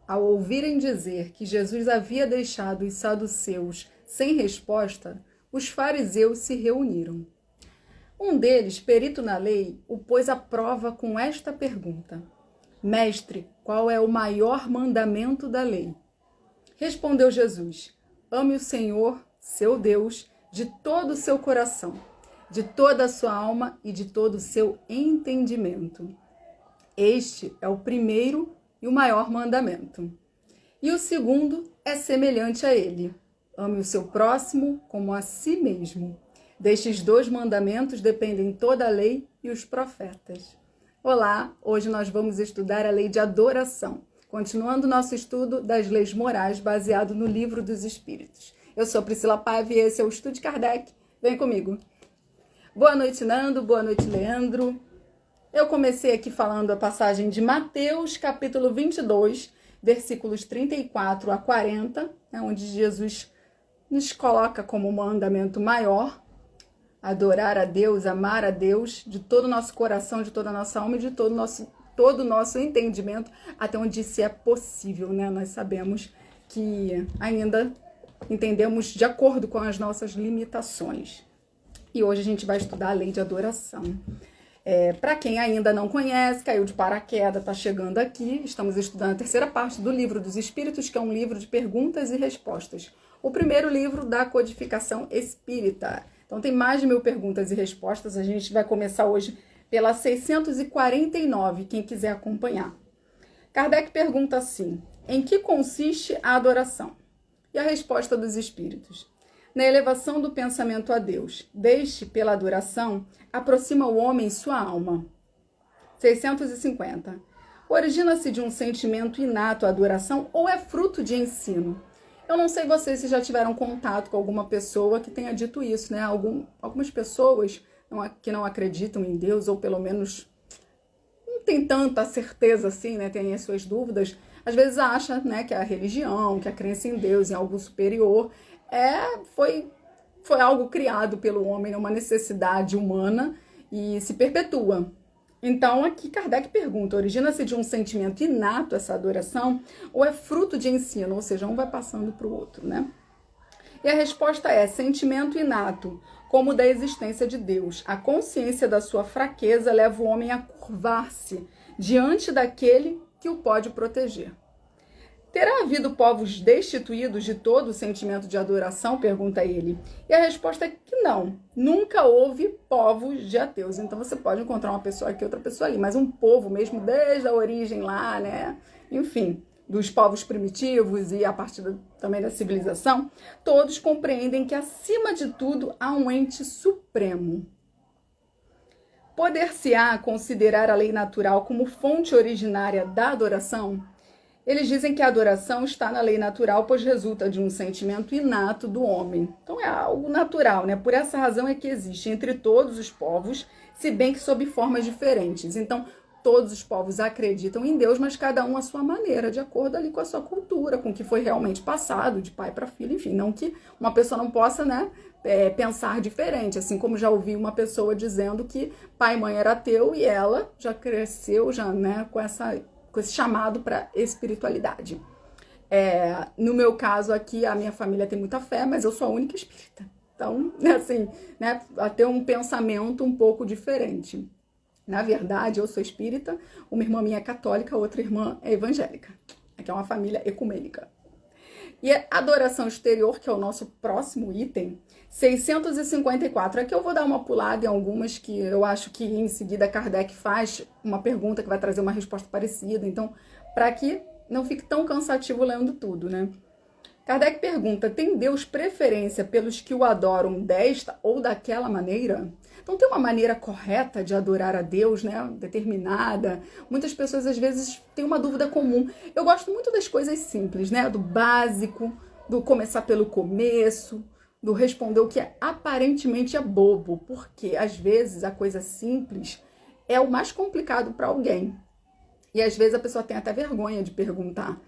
ao ouvirem dizer que Jesus havia deixado os saduceus sem resposta, os fariseus se reuniram. Um deles, perito na lei, o pôs à prova com esta pergunta: Mestre, qual é o maior mandamento da lei? Respondeu Jesus: Ame o Senhor, seu Deus, de todo o seu coração, de toda a sua alma e de todo o seu entendimento. Este é o primeiro e o maior mandamento. E o segundo é semelhante a ele: ame o seu próximo como a si mesmo. Destes dois mandamentos dependem toda a lei e os profetas. Olá, hoje nós vamos estudar a lei de adoração, continuando nosso estudo das leis morais baseado no Livro dos Espíritos. Eu sou Priscila Paiva e esse é o Estude Kardec. Vem comigo. Boa noite, Nando. Boa noite, Leandro. Eu comecei aqui falando a passagem de Mateus, capítulo 22, versículos 34 a 40, onde Jesus nos coloca como mandamento maior, adorar a Deus, amar a Deus de todo o nosso coração, de toda a nossa alma e de todo o nosso entendimento, até onde isso é possível, né? Nós sabemos que ainda entendemos de acordo com as nossas limitações. E hoje a gente vai estudar a lei de adoração. Para quem ainda não conhece, caiu de paraquedas, está chegando aqui, estamos estudando a terceira parte do Livro dos Espíritos, que é um livro de perguntas e respostas. O primeiro livro da codificação espírita. Então tem mais de 1000 perguntas e respostas, a gente vai começar hoje pela 649, quem quiser acompanhar. Kardec pergunta assim: em que consiste a adoração? E a resposta dos espíritos: na elevação do pensamento a Deus. Deste, pela adoração, aproxima o homem sua alma. 650. Origina-se de um sentimento inato a adoração ou é fruto de ensino? Eu não sei vocês se já tiveram contato com alguma pessoa que tenha dito isso, né? Algumas pessoas que não acreditam em Deus, ou pelo menos não tem tanta certeza assim, né? Tem as suas dúvidas. Às vezes acha, né, que a religião, que a crença em Deus, em algo superior, foi algo criado pelo homem, uma necessidade humana e se perpetua. Então, aqui Kardec pergunta: origina-se de um sentimento inato essa adoração ou é fruto de ensino? Ou seja, um vai passando para o outro, né? E a resposta é: sentimento inato, como o da existência de Deus. A consciência da sua fraqueza leva o homem a curvar-se diante daquele que o pode proteger. Terá havido povos destituídos de todo o sentimento de adoração? Pergunta ele. E a resposta é que não. Nunca houve povos de ateus. Então você pode encontrar uma pessoa aqui, outra pessoa ali. Mas um povo mesmo, desde a origem lá, né? Enfim, dos povos primitivos e a partir também da civilização, todos compreendem que acima de tudo há um ente supremo. Poder-se-á considerar a lei natural como fonte originária da adoração? Eles dizem que a adoração está na lei natural, pois resulta de um sentimento inato do homem. Então é algo natural, né? Por essa razão é que existe entre todos os povos, se bem que sob formas diferentes. Então, todos os povos acreditam em Deus, mas cada um à sua maneira, de acordo ali com a sua cultura, com o que foi realmente passado de pai para filho, enfim. Não que uma pessoa não possa, né, pensar diferente, assim como já ouvi uma pessoa dizendo que pai e mãe era ateu e ela já cresceu, já, né, com esse chamado para espiritualidade. No meu caso aqui, a minha família tem muita fé, mas eu sou a única espírita. Então, assim, né, ter um pensamento um pouco diferente. Na verdade, eu sou espírita, uma irmã minha é católica, outra irmã é evangélica. Aqui é uma família ecumênica. E a adoração exterior, que é o nosso próximo item, 654. Aqui eu vou dar uma pulada em algumas que eu acho que em seguida Kardec faz uma pergunta que vai trazer uma resposta parecida. Então, para que não fique tão cansativo lendo tudo, né? Kardec pergunta: tem Deus preferência pelos que o adoram desta ou daquela maneira? Então tem uma maneira correta de adorar a Deus, né? Determinada. Muitas pessoas às vezes têm uma dúvida comum. Eu gosto muito das coisas simples, né? Do básico, do começar pelo começo, do responder o que aparentemente é bobo, porque às vezes a coisa simples é o mais complicado para alguém. E às vezes a pessoa tem até vergonha de perguntar: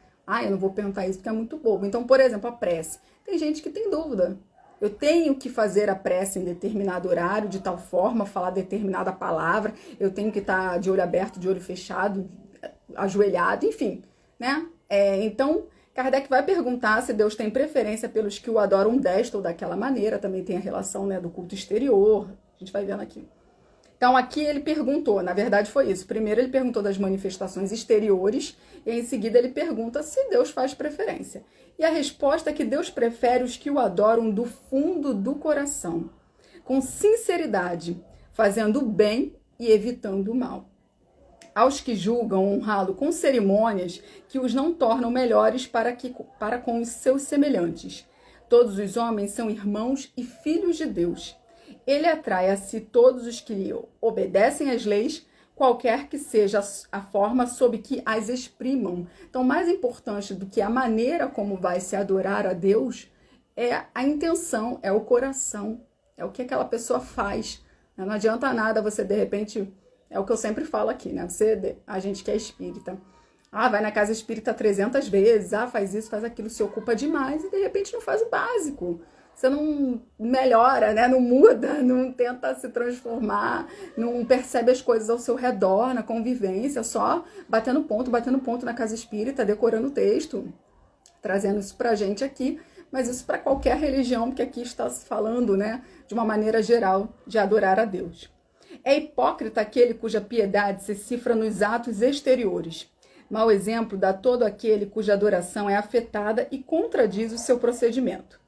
eu não vou perguntar isso porque é muito bobo. Então, por exemplo, a prece. Tem gente que tem dúvida. Eu tenho que fazer a prece em determinado horário, de tal forma, falar determinada palavra, eu tenho que estar de olho aberto, de olho fechado, ajoelhado, enfim, né? Então, Kardec vai perguntar se Deus tem preferência pelos que o adoram desta ou daquela maneira. Também tem a relação, né, do culto exterior. A gente vai vendo aqui. Então, aqui ele perguntou, na verdade foi isso. Primeiro ele perguntou das manifestações exteriores e em seguida ele pergunta se Deus faz preferência. E a resposta é que Deus prefere os que o adoram do fundo do coração, com sinceridade, fazendo o bem e evitando o mal. Aos que julgam honrá-lo com cerimônias que os não tornam melhores para com os seus semelhantes. Todos os homens são irmãos e filhos de Deus. Ele atrai a si todos os que lhe obedecem às leis, qualquer que seja a forma sob que as exprimam. Então, mais importante do que a maneira como vai se adorar a Deus é a intenção, é o coração, é o que aquela pessoa faz. Não adianta nada você, de repente, é o que eu sempre falo aqui, né? A gente que é espírita, vai na casa espírita 300 vezes, faz isso, faz aquilo, se ocupa demais e de repente não faz o básico. Você não melhora, né? Não muda, não tenta se transformar, não percebe as coisas ao seu redor, na convivência, só batendo ponto na casa espírita, decorando o texto, trazendo isso pra gente aqui, mas isso para qualquer religião, porque aqui está se falando, né, de uma maneira geral de adorar a Deus. É hipócrita aquele cuja piedade se cifra nos atos exteriores. Mau exemplo dá todo aquele cuja adoração é afetada e contradiz o seu procedimento.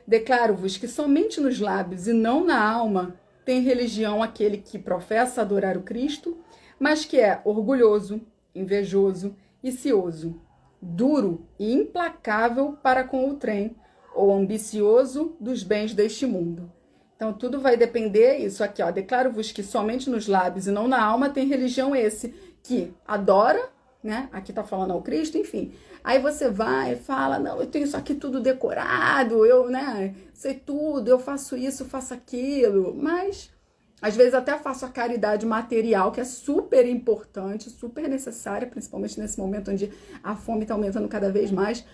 Declaro-vos que somente nos lábios e não na alma tem religião aquele que professa adorar o Cristo, mas que é orgulhoso, invejoso e cioso, duro e implacável para com o trem, ou ambicioso dos bens deste mundo. Então, tudo vai depender isso aqui, declaro-vos que somente nos lábios e não na alma tem religião esse que adora, né? Aqui tá falando ao Cristo, enfim. Aí você vai e fala, não, eu tenho isso aqui tudo decorado, eu, né, sei tudo, eu faço isso, faço aquilo, mas às vezes até faço a caridade material, que é super importante, super necessária, principalmente nesse momento onde a fome está aumentando cada vez mais.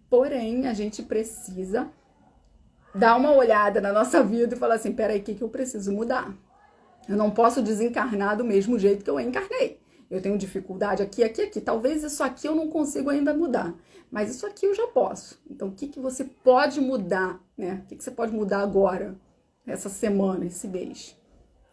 Porém, a gente precisa dar uma olhada na nossa vida e falar assim, peraí, o que eu preciso mudar? Eu não posso desencarnar do mesmo jeito que eu encarnei. Eu tenho dificuldade aqui. Talvez isso aqui eu não consigo ainda mudar, mas isso aqui eu já posso. Então, o que você pode mudar, né? O que você pode mudar agora, essa semana, esse mês,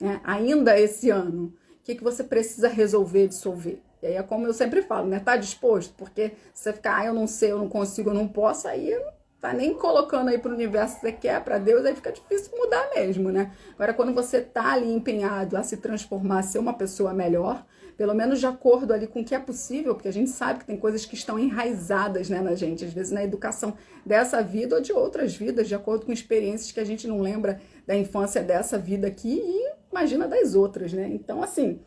né? Ainda esse ano? O que você precisa resolver, dissolver? E aí é como eu sempre falo, né? Tá disposto? Porque se você ficar, eu não sei, eu não consigo, eu não posso, aí tá nem colocando aí pro universo que você quer, para Deus, aí fica difícil mudar mesmo, né? Agora, quando você tá ali empenhado a se transformar, a ser uma pessoa melhor, pelo menos de acordo ali com o que é possível, porque a gente sabe que tem coisas que estão enraizadas, né, na gente, às vezes na educação dessa vida ou de outras vidas, de acordo com experiências que a gente não lembra da infância dessa vida aqui e imagina das outras, né? Então, assim,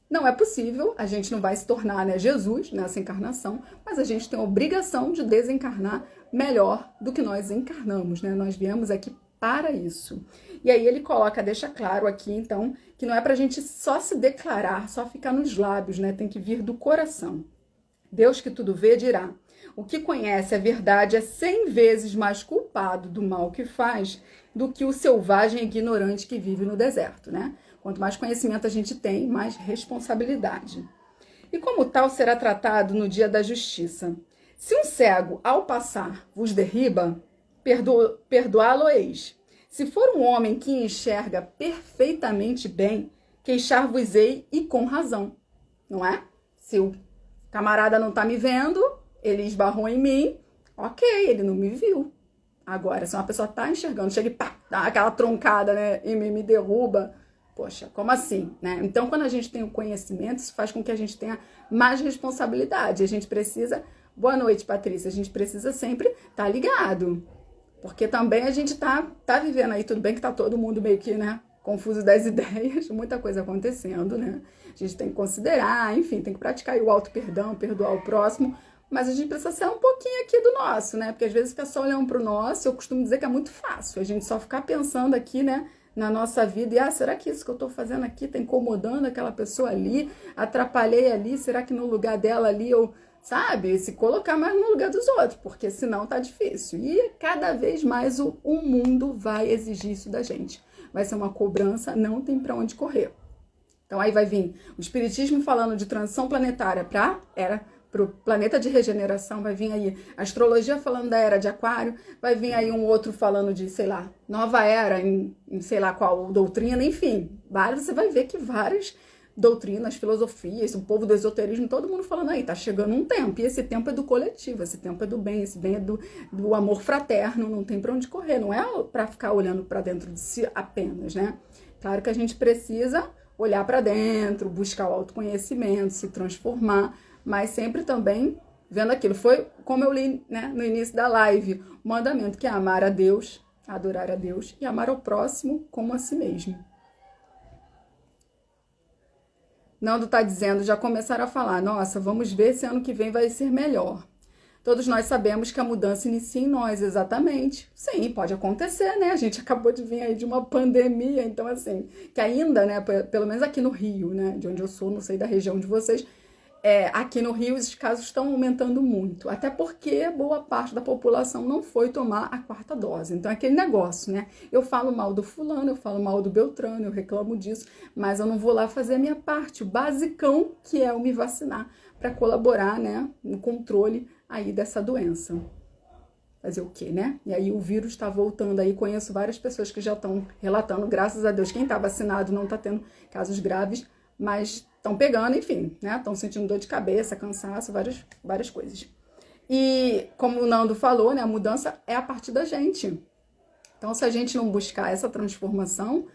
não é possível, a gente não vai se tornar, né, Jesus nessa encarnação, mas a gente tem a obrigação de desencarnar melhor do que nós encarnamos, né? Nós viemos aqui para isso. E aí ele deixa claro aqui, então, que não é pra gente só se declarar, só ficar nos lábios, né? Tem que vir do coração. Deus que tudo vê dirá, o que conhece a verdade é 100 vezes mais culpado do mal que faz do que o selvagem ignorante que vive no deserto, né? Quanto mais conhecimento a gente tem, mais responsabilidade. E como tal será tratado no dia da justiça. Se um cego, ao passar, vos derriba, perdoá-lo-eis. Se for um homem que enxerga perfeitamente bem, queixar-vos-ei e com razão, não é? Se o camarada não tá me vendo, ele esbarrou em mim, ok, ele não me viu. Agora, se uma pessoa tá enxergando, chega e pá, dá aquela troncada, né, e me derruba, poxa, como assim, né? Então, quando a gente tem o conhecimento, isso faz com que a gente tenha mais responsabilidade. A gente precisa... Boa noite, Patrícia. A gente precisa sempre estar ligado. Porque também a gente tá vivendo aí, tudo bem que tá todo mundo meio que, né, confuso das ideias, muita coisa acontecendo, né? A gente tem que considerar, enfim, tem que praticar o auto-perdão, perdoar o próximo, mas a gente precisa ser um pouquinho aqui do nosso, né? Porque às vezes fica só olhando pro nosso, eu costumo dizer que é muito fácil, a gente só ficar pensando aqui, né, na nossa vida, e será que isso que eu tô fazendo aqui tá incomodando aquela pessoa ali, atrapalhei ali, será que no lugar dela ali eu... Sabe? Se colocar mais no lugar dos outros, porque senão tá difícil. E cada vez mais o mundo vai exigir isso da gente. Vai ser uma cobrança, não tem pra onde correr. Então aí vai vir o espiritismo falando de transição planetária para era pro planeta de regeneração, vai vir aí a astrologia falando da era de Aquário, vai vir aí um outro falando de, sei lá, nova era em sei lá qual doutrina, enfim, você vai ver que várias doutrinas, filosofias, o povo do esoterismo, todo mundo falando aí, tá chegando um tempo, e esse tempo é do coletivo, esse tempo é do bem, esse bem é do amor fraterno, não tem pra onde correr, não é pra ficar olhando pra dentro de si apenas, né? Claro que a gente precisa olhar pra dentro, buscar o autoconhecimento, se transformar, mas sempre também vendo aquilo. Foi como eu li, né, no início da live, o mandamento que é amar a Deus, adorar a Deus e amar ao próximo como a si mesmo. Nando tá dizendo, já começaram a falar, nossa, vamos ver se ano que vem vai ser melhor. Todos nós sabemos que a mudança inicia em nós, exatamente. Sim, pode acontecer, né? A gente acabou de vir aí de uma pandemia, então assim, que ainda, né, pelo menos aqui no Rio, né, de onde eu sou, não sei da região de vocês, aqui no Rio os casos estão aumentando muito, até porque boa parte da população não foi tomar a 4ª dose. Então é aquele negócio, né? Eu falo mal do fulano, eu falo mal do Beltrano, eu reclamo disso, mas eu não vou lá fazer a minha parte, o basicão, que é o me vacinar, para colaborar, né, no controle aí dessa doença. Fazer o quê, né? E aí o vírus está voltando aí, conheço várias pessoas que já estão relatando, graças a Deus, quem está vacinado não está tendo casos graves, mas estão pegando, enfim, né? Estão sentindo dor de cabeça, cansaço, várias coisas. E como o Nando falou, né? A mudança é a partir da gente. Então, se a gente não buscar essa transformação,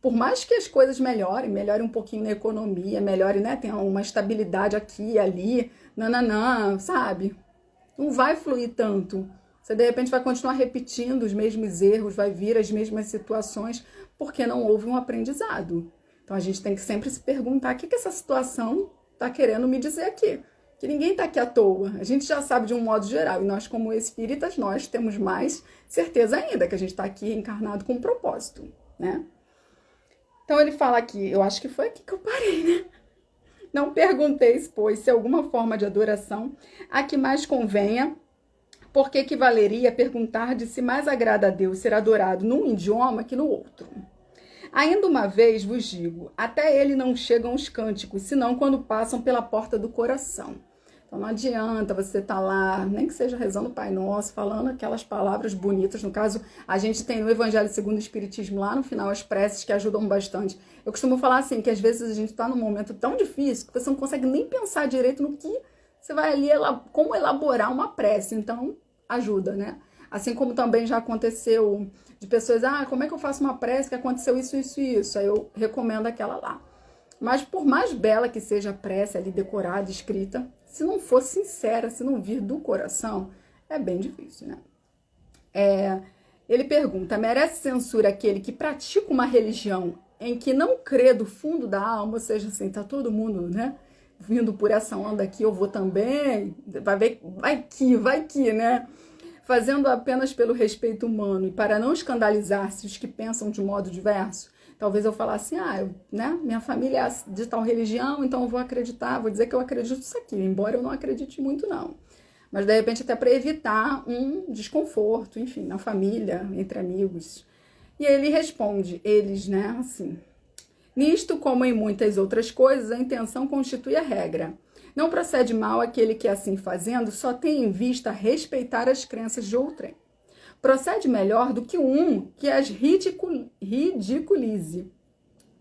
por mais que as coisas melhorem um pouquinho na economia, melhore, né? Tenha uma estabilidade aqui e ali, nananã, sabe? Não vai fluir tanto. Você, de repente, vai continuar repetindo os mesmos erros, vai vir as mesmas situações, porque não houve um aprendizado. Então, a gente tem que sempre se perguntar o que essa situação está querendo me dizer aqui. Que ninguém está aqui à toa. A gente já sabe de um modo geral. E nós, como espíritas, nós temos mais certeza ainda que a gente está aqui encarnado com um propósito, né? Então, ele fala aqui, eu acho que foi aqui que eu parei, né? Não pergunteis, pois, se alguma forma de adoração a que mais convenha, porque equivaleria perguntar de se mais agrada a Deus ser adorado num idioma que no outro. Ainda uma vez vos digo, até ele não chegam os cânticos, senão quando passam pela porta do coração. Então não adianta você estar lá, nem que seja rezando o Pai Nosso, falando aquelas palavras bonitas. No caso, a gente tem no Evangelho segundo o Espiritismo, lá no final, as preces que ajudam bastante. Eu costumo falar assim, que às vezes a gente está num momento tão difícil que você não consegue nem pensar direito no que você vai ali, como elaborar uma prece. Então, ajuda, né? Assim como também já aconteceu de pessoas, como é que eu faço uma prece que aconteceu isso, isso e isso? Aí eu recomendo aquela lá. Mas por mais bela que seja a prece ali, decorada, escrita, se não for sincera, se não vir do coração, é bem difícil, né? Ele pergunta, merece censura aquele que pratica uma religião em que não crê do fundo da alma, ou seja, assim, tá todo mundo, né, vindo por essa onda aqui, eu vou também, vai que, né? Fazendo apenas pelo respeito humano e para não escandalizar-se os que pensam de modo diverso, talvez eu falasse, né, minha família é de tal religião, então eu vou acreditar, vou dizer que eu acredito nisso aqui, embora eu não acredite muito, não. Mas, de repente, até para evitar um desconforto, enfim, na família, entre amigos. E ele responde, eles, né, assim, nisto, como em muitas outras coisas, a intenção constitui a regra. Não procede mal aquele que, assim fazendo, só tem em vista respeitar as crenças de outrem. Procede melhor do que um que as ridiculize,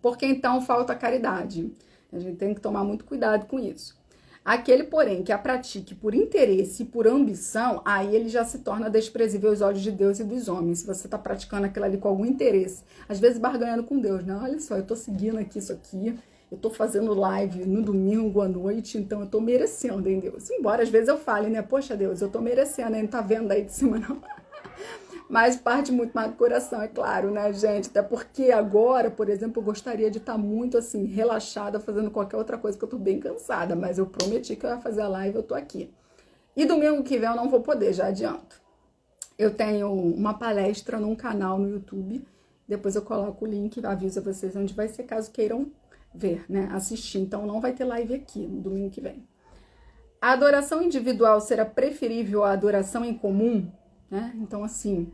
porque então falta caridade. A gente tem que tomar muito cuidado com isso. Aquele, porém, que a pratique por interesse e por ambição, aí ele já se torna desprezível aos olhos de Deus e dos homens. Se você está praticando aquilo ali com algum interesse, às vezes barganhando com Deus, né? Olha só, eu estou seguindo aqui isso aqui, eu estou fazendo live no domingo à noite, então eu estou merecendo, hein, Deus? Embora às vezes eu fale, né? Poxa, Deus, eu estou merecendo, hein? Não tá vendo aí de cima, não? Mas parte muito mais do coração, é claro, né, gente? Até porque agora, por exemplo, eu gostaria de estar muito, assim, relaxada, fazendo qualquer outra coisa, que eu tô bem cansada. Mas eu prometi que eu ia fazer a live, eu tô aqui. E domingo que vem eu não vou poder, já adianto. Eu tenho uma palestra num canal no YouTube. Depois eu coloco o link, aviso a vocês onde vai ser, caso queiram ver, né, assistir. Então não vai ter live aqui no domingo que vem. A adoração individual será preferível à adoração em comum? Né? Então, assim,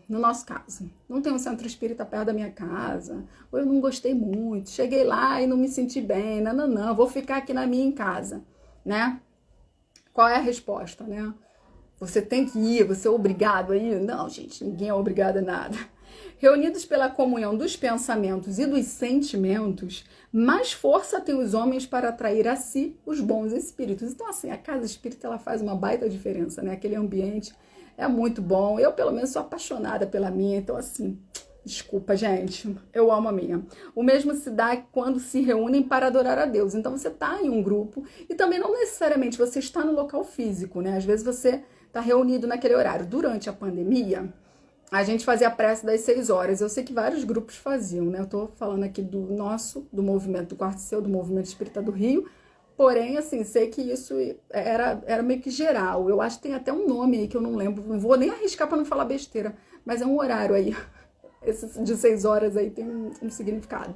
no nosso caso, não tem um centro espírita perto da minha casa, ou eu não gostei muito, cheguei lá e não me senti bem, não, vou ficar aqui na minha em casa. né? Qual é a resposta, né? Você tem que ir, você é obrigado a ir? Não, gente, ninguém é obrigado a nada. Reunidos pela comunhão dos pensamentos e dos sentimentos, mais força têm os homens para atrair a si os bons espíritos. Então, assim, a casa espírita, ela faz uma baita diferença, né? Aquele ambiente é muito bom. Eu, pelo menos, sou apaixonada pela minha. Então, assim, desculpa, gente, eu amo a minha. O mesmo se dá quando se reúnem para adorar a Deus. Então, você está em um grupo e também não necessariamente você está no local físico, né? Às vezes você está reunido naquele horário. Durante a pandemia, a gente fazia a prece das 6 horas. Eu sei que vários grupos faziam, né? Eu tô falando aqui do movimento do Quarto Seu, do Movimento Espírita do Rio. Porém, assim, sei que isso era meio que geral. Eu acho que tem até um nome aí que eu não lembro. Não vou nem arriscar para não falar besteira. Mas é um horário aí. Esse de 6 horas aí tem um significado.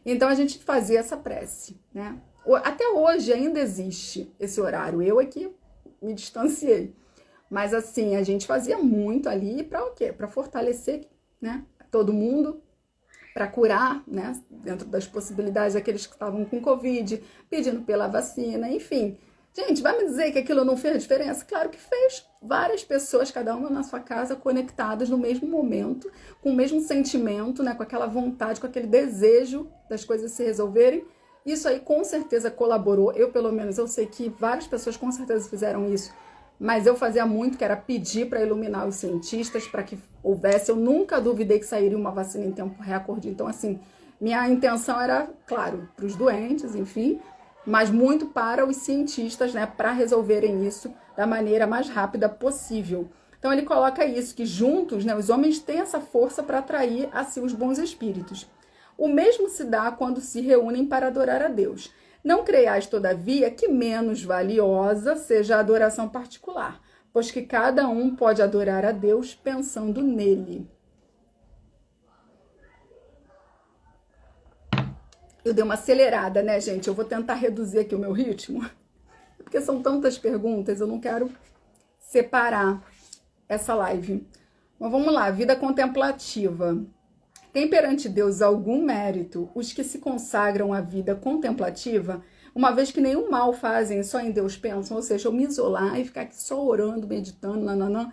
Então, a gente fazia essa prece, né? Até hoje ainda existe esse horário. Eu aqui me distanciei. Mas assim, a gente fazia muito ali para o quê? Para fortalecer, né, todo mundo, para curar, né, dentro das possibilidades daqueles que estavam com Covid, pedindo pela vacina, enfim. Gente, vai me dizer que aquilo não fez diferença? Claro que fez. Várias pessoas, cada uma na sua casa, conectadas no mesmo momento, com o mesmo sentimento, né, com aquela vontade, com aquele desejo das coisas se resolverem. Isso aí com certeza colaborou. Eu, pelo menos, eu sei que várias pessoas com certeza fizeram isso. Mas eu fazia muito, que era pedir para iluminar os cientistas, para que houvesse. Eu nunca duvidei que sairia uma vacina em tempo recorde. Então, assim, minha intenção era, claro, para os doentes, enfim, mas muito para os cientistas, né, para resolverem isso da maneira mais rápida possível. Então, ele coloca isso, que juntos, né, os homens têm essa força para atrair a si os bons espíritos. O mesmo se dá quando se reúnem para adorar a Deus. Não creiais, todavia, que menos valiosa seja a adoração particular, pois que cada um pode adorar a Deus pensando nele. Eu dei uma acelerada, né, gente? Eu vou tentar reduzir aqui o meu ritmo, porque são tantas perguntas, eu não quero separar essa live. Mas vamos lá, vida contemplativa. Tem perante Deus algum mérito os que se consagram à vida contemplativa, uma vez que nenhum mal fazem, só em Deus pensam? Ou seja, eu me isolar e ficar aqui só orando, meditando, nananã,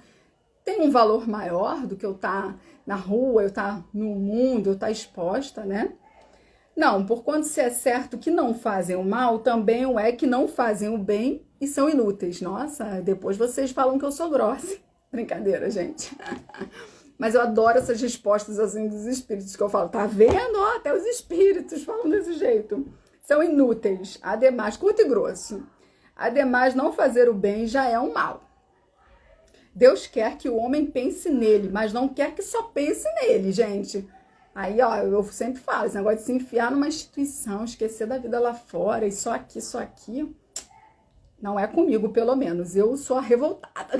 tem um valor maior do que eu estar na rua, eu estar no mundo, eu estar exposta, né? Não, porquanto se é certo que não fazem o mal, também o é que não fazem o bem e são inúteis. Nossa, depois vocês falam que eu sou grossa. Brincadeira, gente. Mas eu adoro essas respostas assim dos espíritos que eu falo. Tá vendo? Ó, até os espíritos falam desse jeito. São inúteis. Ademais, curto e grosso. Ademais, não fazer o bem já é um mal. Deus quer que o homem pense nele, mas não quer que só pense nele, gente. Aí, ó, eu sempre falo, esse negócio de se enfiar numa instituição, esquecer da vida lá fora, e só aqui, não é comigo, pelo menos. Eu sou a revoltada.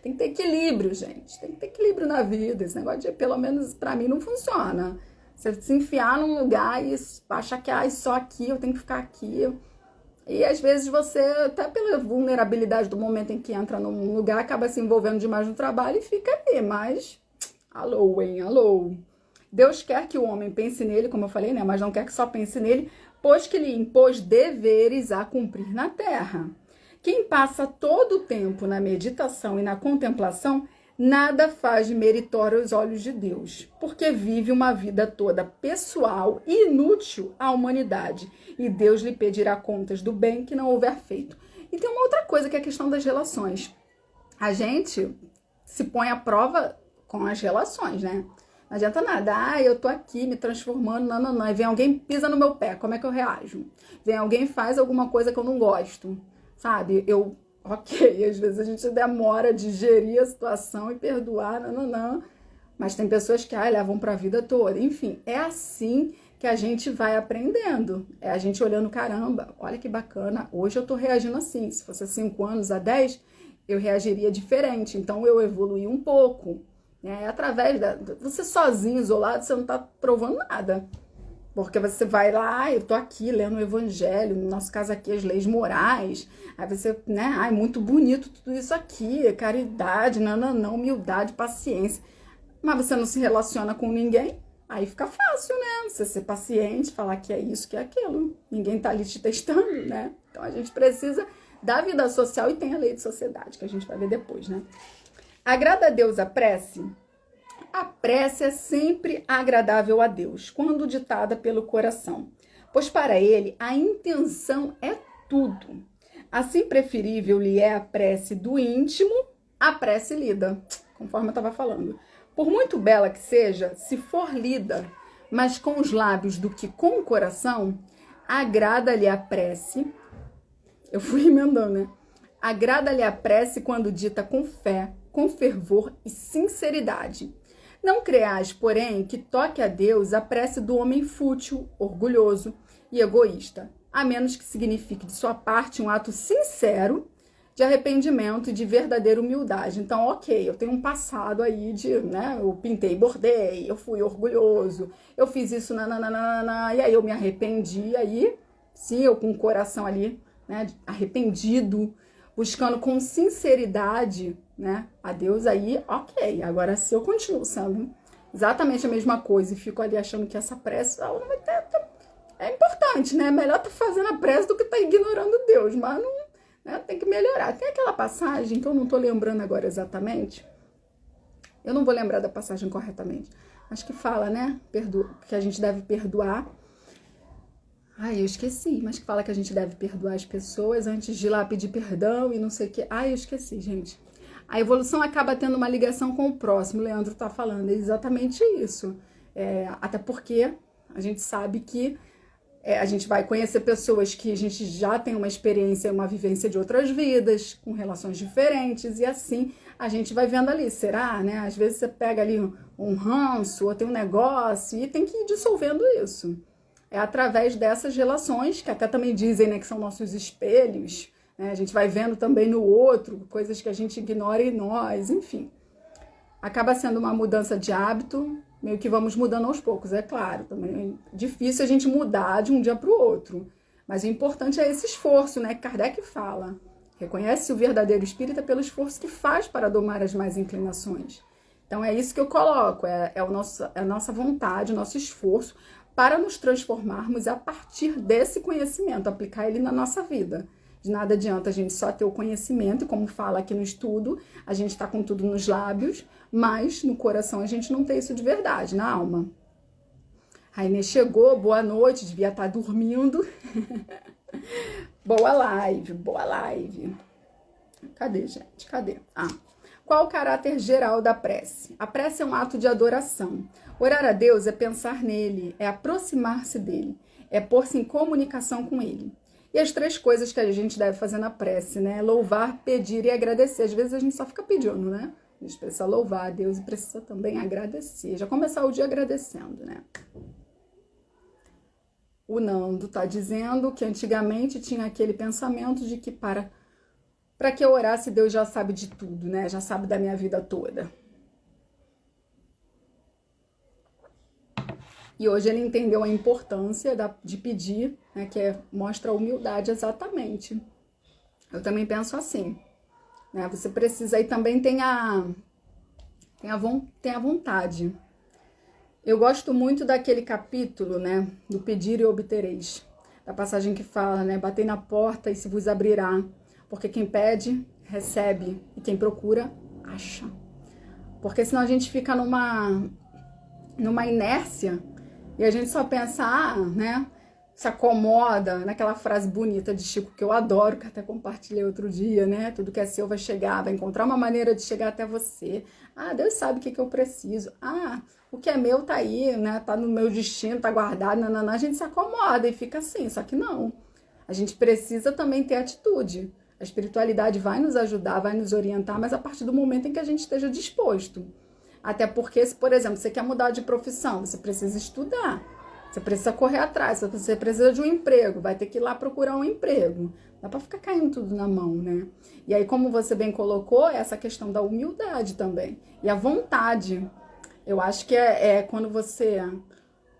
Tem que ter equilíbrio, gente. Tem que ter equilíbrio na vida. Esse negócio de, pelo menos pra mim, não funciona. Você se enfiar num lugar e achar que só aqui, eu tenho que ficar aqui. E às vezes você, até pela vulnerabilidade do momento em que entra num lugar, acaba se envolvendo demais no trabalho e fica ali. Mas, alô, hein, alô. Deus quer que o homem pense nele, como eu falei, né? Mas não quer que só pense nele, pois que lhe impôs deveres a cumprir na terra. Quem passa todo o tempo na meditação e na contemplação, nada faz de meritório aos olhos de Deus, porque vive uma vida toda pessoal e inútil à humanidade, e Deus lhe pedirá contas do bem que não houver feito. E tem uma outra coisa que é a questão das relações. A gente se põe à prova com as relações, né? Não adianta nada. Eu tô aqui me transformando, não. E vem alguém pisa no meu pé, como é que eu reajo? Vem alguém faz alguma coisa que eu não gosto. Sabe, ok, às vezes a gente demora a digerir a situação e perdoar, mas tem pessoas que levam para a vida toda. Enfim, é assim que a gente vai aprendendo. É a gente olhando, caramba, olha que bacana, hoje eu tô reagindo assim. Se fosse 5 anos, a 10, eu reagiria diferente. Então eu evoluí um pouco. Né? Através você sozinho, isolado, você não tá provando nada. Porque você vai lá, eu tô aqui lendo o evangelho, no nosso caso aqui as leis morais, aí você, né, muito bonito tudo isso aqui, caridade, humildade, paciência, mas você não se relaciona com ninguém, Aí fica fácil, né? Você ser paciente, falar que é isso, que é aquilo. Ninguém tá ali te testando, né? Então a gente precisa da vida social e tem a lei de sociedade, que a gente vai ver depois, né? Agrada a Deus a prece? A prece é sempre agradável a Deus, quando ditada pelo coração, pois para ele a intenção é tudo. Assim preferível lhe é a prece do íntimo à prece lida, conforme eu estava falando. Por muito bela que seja, se for lida, mas com os lábios do que com o coração, agrada-lhe a prece. Eu fui emendando, né? Agrada-lhe a prece quando dita com fé, com fervor e sinceridade. Não creais, porém, que toque a Deus a prece do homem fútil, orgulhoso e egoísta, a menos que signifique de sua parte um ato sincero de arrependimento e de verdadeira humildade. Então, ok, eu tenho um passado aí de, né, eu pintei, bordei, eu fui orgulhoso, eu fiz isso, e aí eu me arrependi, aí, sim, eu com o coração ali, né, arrependido, buscando com sinceridade, né, a Deus, aí, ok. Agora, se eu continuo sendo exatamente a mesma coisa e fico ali achando que essa prece não vai ter, é importante, né? Melhor tá fazendo a prece do que tá ignorando Deus, mas não, né, tem que melhorar. Tem aquela passagem que eu não tô lembrando agora exatamente. Eu não vou lembrar da passagem corretamente. Acho que fala, né? Que a gente deve perdoar. Ai, eu esqueci, mas que fala que a gente deve perdoar as pessoas antes de ir lá pedir perdão e não sei o que. Ai, eu esqueci, gente. A evolução acaba tendo uma ligação com o próximo. O Leandro tá falando, é exatamente isso. Até porque a gente sabe que a gente vai conhecer pessoas que a gente já tem uma experiência, uma vivência de outras vidas, com relações diferentes, e assim a gente vai vendo ali, será, né? Às vezes você pega ali um ranço, ou tem um negócio, e tem que ir dissolvendo isso. É através dessas relações, que até também dizem, né, que são nossos espelhos, né? A gente vai vendo também no outro, coisas que a gente ignora em nós, enfim. Acaba sendo uma mudança de hábito, meio que vamos mudando aos poucos, é claro. Também é difícil a gente mudar de um dia para o outro. Mas o importante é esse esforço, né? Kardec fala. Reconhece o verdadeiro espírita pelo esforço que faz para domar as más inclinações. Então é isso que eu coloco, é a nossa vontade, o nosso esforço para nos transformarmos a partir desse conhecimento, aplicar ele na nossa vida. De nada adianta a gente só ter o conhecimento, e como fala aqui no estudo, a gente está com tudo nos lábios, mas no coração a gente não tem isso de verdade, na alma. Rainê chegou, boa noite, devia estar dormindo. Boa live, boa live. Cadê, gente? Cadê? Qual o caráter geral da prece? A prece é um ato de adoração. Orar a Deus é pensar nele, é aproximar-se dele, é pôr-se em comunicação com ele. E as três coisas que a gente deve fazer na prece, né? Louvar, pedir e agradecer. Às vezes a gente só fica pedindo, né? A gente precisa louvar a Deus e precisa também agradecer. Já começar o dia agradecendo, né? O Nando tá dizendo que antigamente tinha aquele pensamento de que para que eu orasse, Deus já sabe de tudo, né? Já sabe da minha vida toda. E hoje ele entendeu a importância de pedir, né, que mostra a humildade exatamente. Eu também penso assim, né? Você precisa, e também tem a vontade. Eu gosto muito daquele capítulo, né, do pedir e obtereis. Da passagem que fala, né, batei na porta e se vos abrirá. Porque quem pede, recebe, e quem procura, acha. Porque senão a gente fica numa inércia, e a gente só pensa, né, se acomoda naquela frase bonita de Chico, que eu adoro, que até compartilhei outro dia, né, tudo que é seu vai chegar, vai encontrar uma maneira de chegar até você. Deus sabe o que eu preciso. O que é meu tá aí, né, tá no meu destino, tá guardado, a gente se acomoda e fica assim, só que não. A gente precisa também ter atitude. A espiritualidade vai nos ajudar, vai nos orientar, mas a partir do momento em que a gente esteja disposto. Até porque, se, por exemplo, você quer mudar de profissão, você precisa estudar, você precisa correr atrás, você precisa de um emprego, vai ter que ir lá procurar um emprego. Dá para ficar caindo tudo na mão, né? E aí, como você bem colocou, essa questão da humildade também. E a vontade. Eu acho que quando você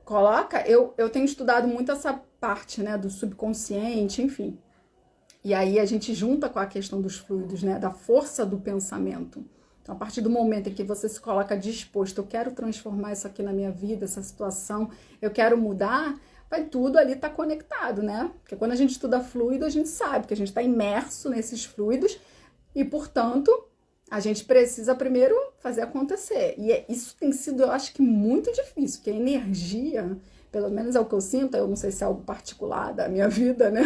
coloca... Eu tenho estudado muito essa parte, né, do subconsciente, enfim. E aí a gente junta com a questão dos fluidos, né, da força do pensamento. Então, a partir do momento em que você se coloca disposto, eu quero transformar isso aqui na minha vida, essa situação, eu quero mudar, vai tudo ali estar conectado, né? Porque quando a gente estuda fluido, a gente sabe que a gente está imerso nesses fluidos e, portanto, a gente precisa primeiro fazer acontecer. E isso tem sido, eu acho que, muito difícil, porque a energia, pelo menos é o que eu sinto, eu não sei se é algo particular da minha vida, né?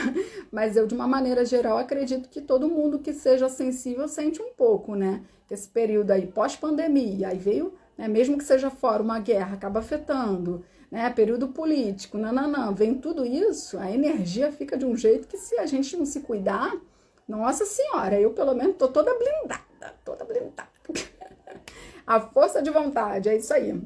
Mas eu, de uma maneira geral, acredito que todo mundo que seja sensível sente um pouco, né? Esse período aí, pós-pandemia, aí veio, né, mesmo que seja fora uma guerra, acaba afetando, né? Período político, vem tudo isso, a energia fica de um jeito que se a gente não se cuidar, nossa senhora, eu pelo menos tô toda blindada. A força de vontade, é isso aí.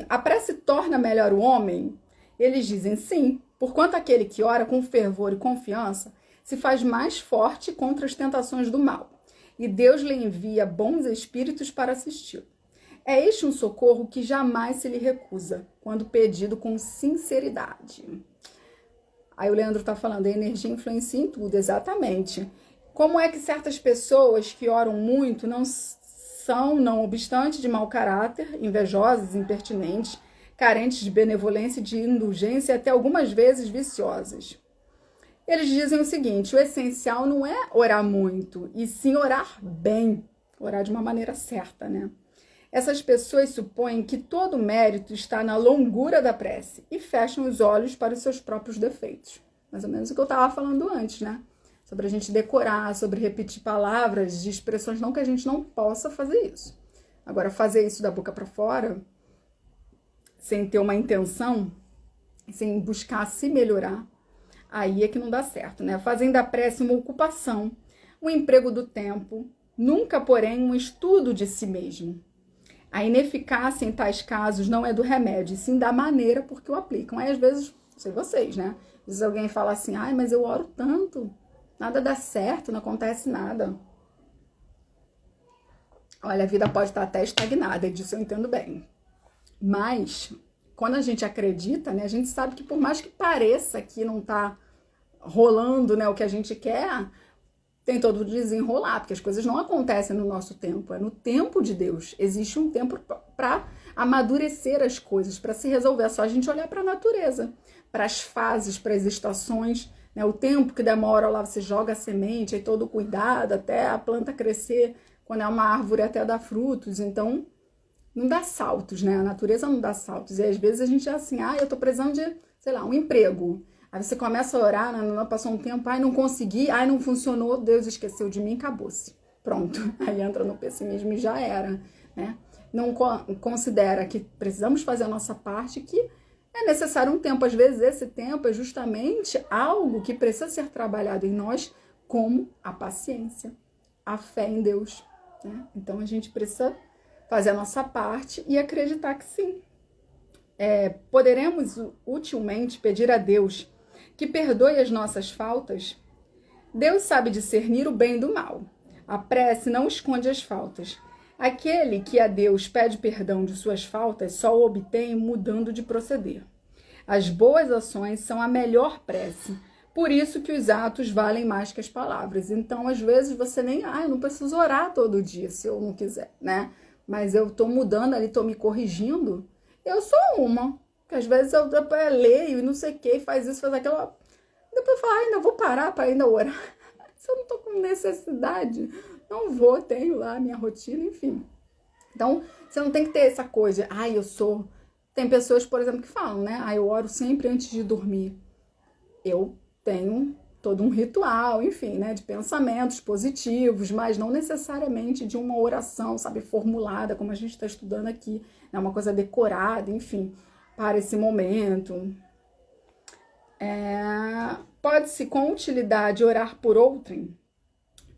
A prece torna melhor o homem? Eles dizem sim, porquanto aquele que ora com fervor e confiança se faz mais forte contra as tentações do mal, e Deus lhe envia bons espíritos para assisti-lo. É este um socorro que jamais se lhe recusa, quando pedido com sinceridade. Aí o Leandro está falando, a energia influencia em tudo, exatamente. Como é que certas pessoas que oram muito não são, não obstante, de mau caráter, invejosas, impertinentes, carentes de benevolência e de indulgência, até algumas vezes viciosas? Eles dizem o seguinte, o essencial não é orar muito, e sim orar bem, orar de uma maneira certa, né? Essas pessoas supõem que todo mérito está na longura da prece e fecham os olhos para os seus próprios defeitos. Mais ou menos o que eu estava falando antes, né? Sobre a gente decorar, sobre repetir palavras de expressões, não que a gente não possa fazer isso. Agora, fazer isso da boca para fora, sem ter uma intenção, sem buscar se melhorar, aí é que não dá certo, né? Fazem da prece uma ocupação, um emprego do tempo, nunca, porém, um estudo de si mesmo. A ineficácia em tais casos não é do remédio, e sim da maneira por que o aplicam. Aí, às vezes, não sei vocês, né? Às vezes alguém fala assim, ai, mas eu oro tanto, nada dá certo, não acontece nada. Olha, a vida pode estar até estagnada, disso eu entendo bem. Mas, quando a gente acredita, né, a gente sabe que por mais que pareça que não tá rolando, né, o que a gente quer, tem todo o desenrolar, porque as coisas não acontecem no nosso tempo, é no tempo de Deus. Existe um tempo para amadurecer as coisas, para se resolver. É só a gente olhar para a natureza, para as fases, para as estações, né? O tempo que demora lá, você joga a semente, aí todo o cuidado até a planta crescer, quando é uma árvore até dar frutos. Então, não dá saltos, né? A natureza não dá saltos. E às vezes a gente é assim, eu tô precisando de, sei lá, um emprego. Aí você começa a orar, passou um tempo, não consegui, não funcionou, Deus esqueceu de mim, acabou-se. Pronto, aí entra no pessimismo e já era, né? Não considera que precisamos fazer a nossa parte, que é necessário um tempo. Às vezes esse tempo é justamente algo que precisa ser trabalhado em nós, como a paciência, a fé em Deus, né? Então a gente precisa fazer a nossa parte e acreditar que sim. Poderemos utilmente pedir a Deus que perdoe as nossas faltas? Deus sabe discernir o bem do mal. A prece não esconde as faltas. Aquele que a Deus pede perdão de suas faltas só o obtém mudando de proceder. As boas ações são a melhor prece. Por isso que os atos valem mais que as palavras. Então, às vezes, você nem... eu não preciso orar todo dia, se eu não quiser, né? Mas eu tô mudando ali, tô me corrigindo. Eu sou uma. Que às vezes eu leio e não sei o que, faz isso, faz aquilo. Depois eu falo, ainda vou parar para ainda orar. Se eu não tô com necessidade, não vou, tenho lá a minha rotina, enfim. Então, você não tem que ter essa coisa, eu sou... Tem pessoas, por exemplo, que falam, né? Eu oro sempre antes de dormir. Eu tenho todo um ritual, enfim, né? De pensamentos positivos, mas não necessariamente de uma oração, sabe? Formulada, como a gente está estudando aqui. É uma coisa decorada, enfim, para esse momento. Pode-se com utilidade orar por outrem?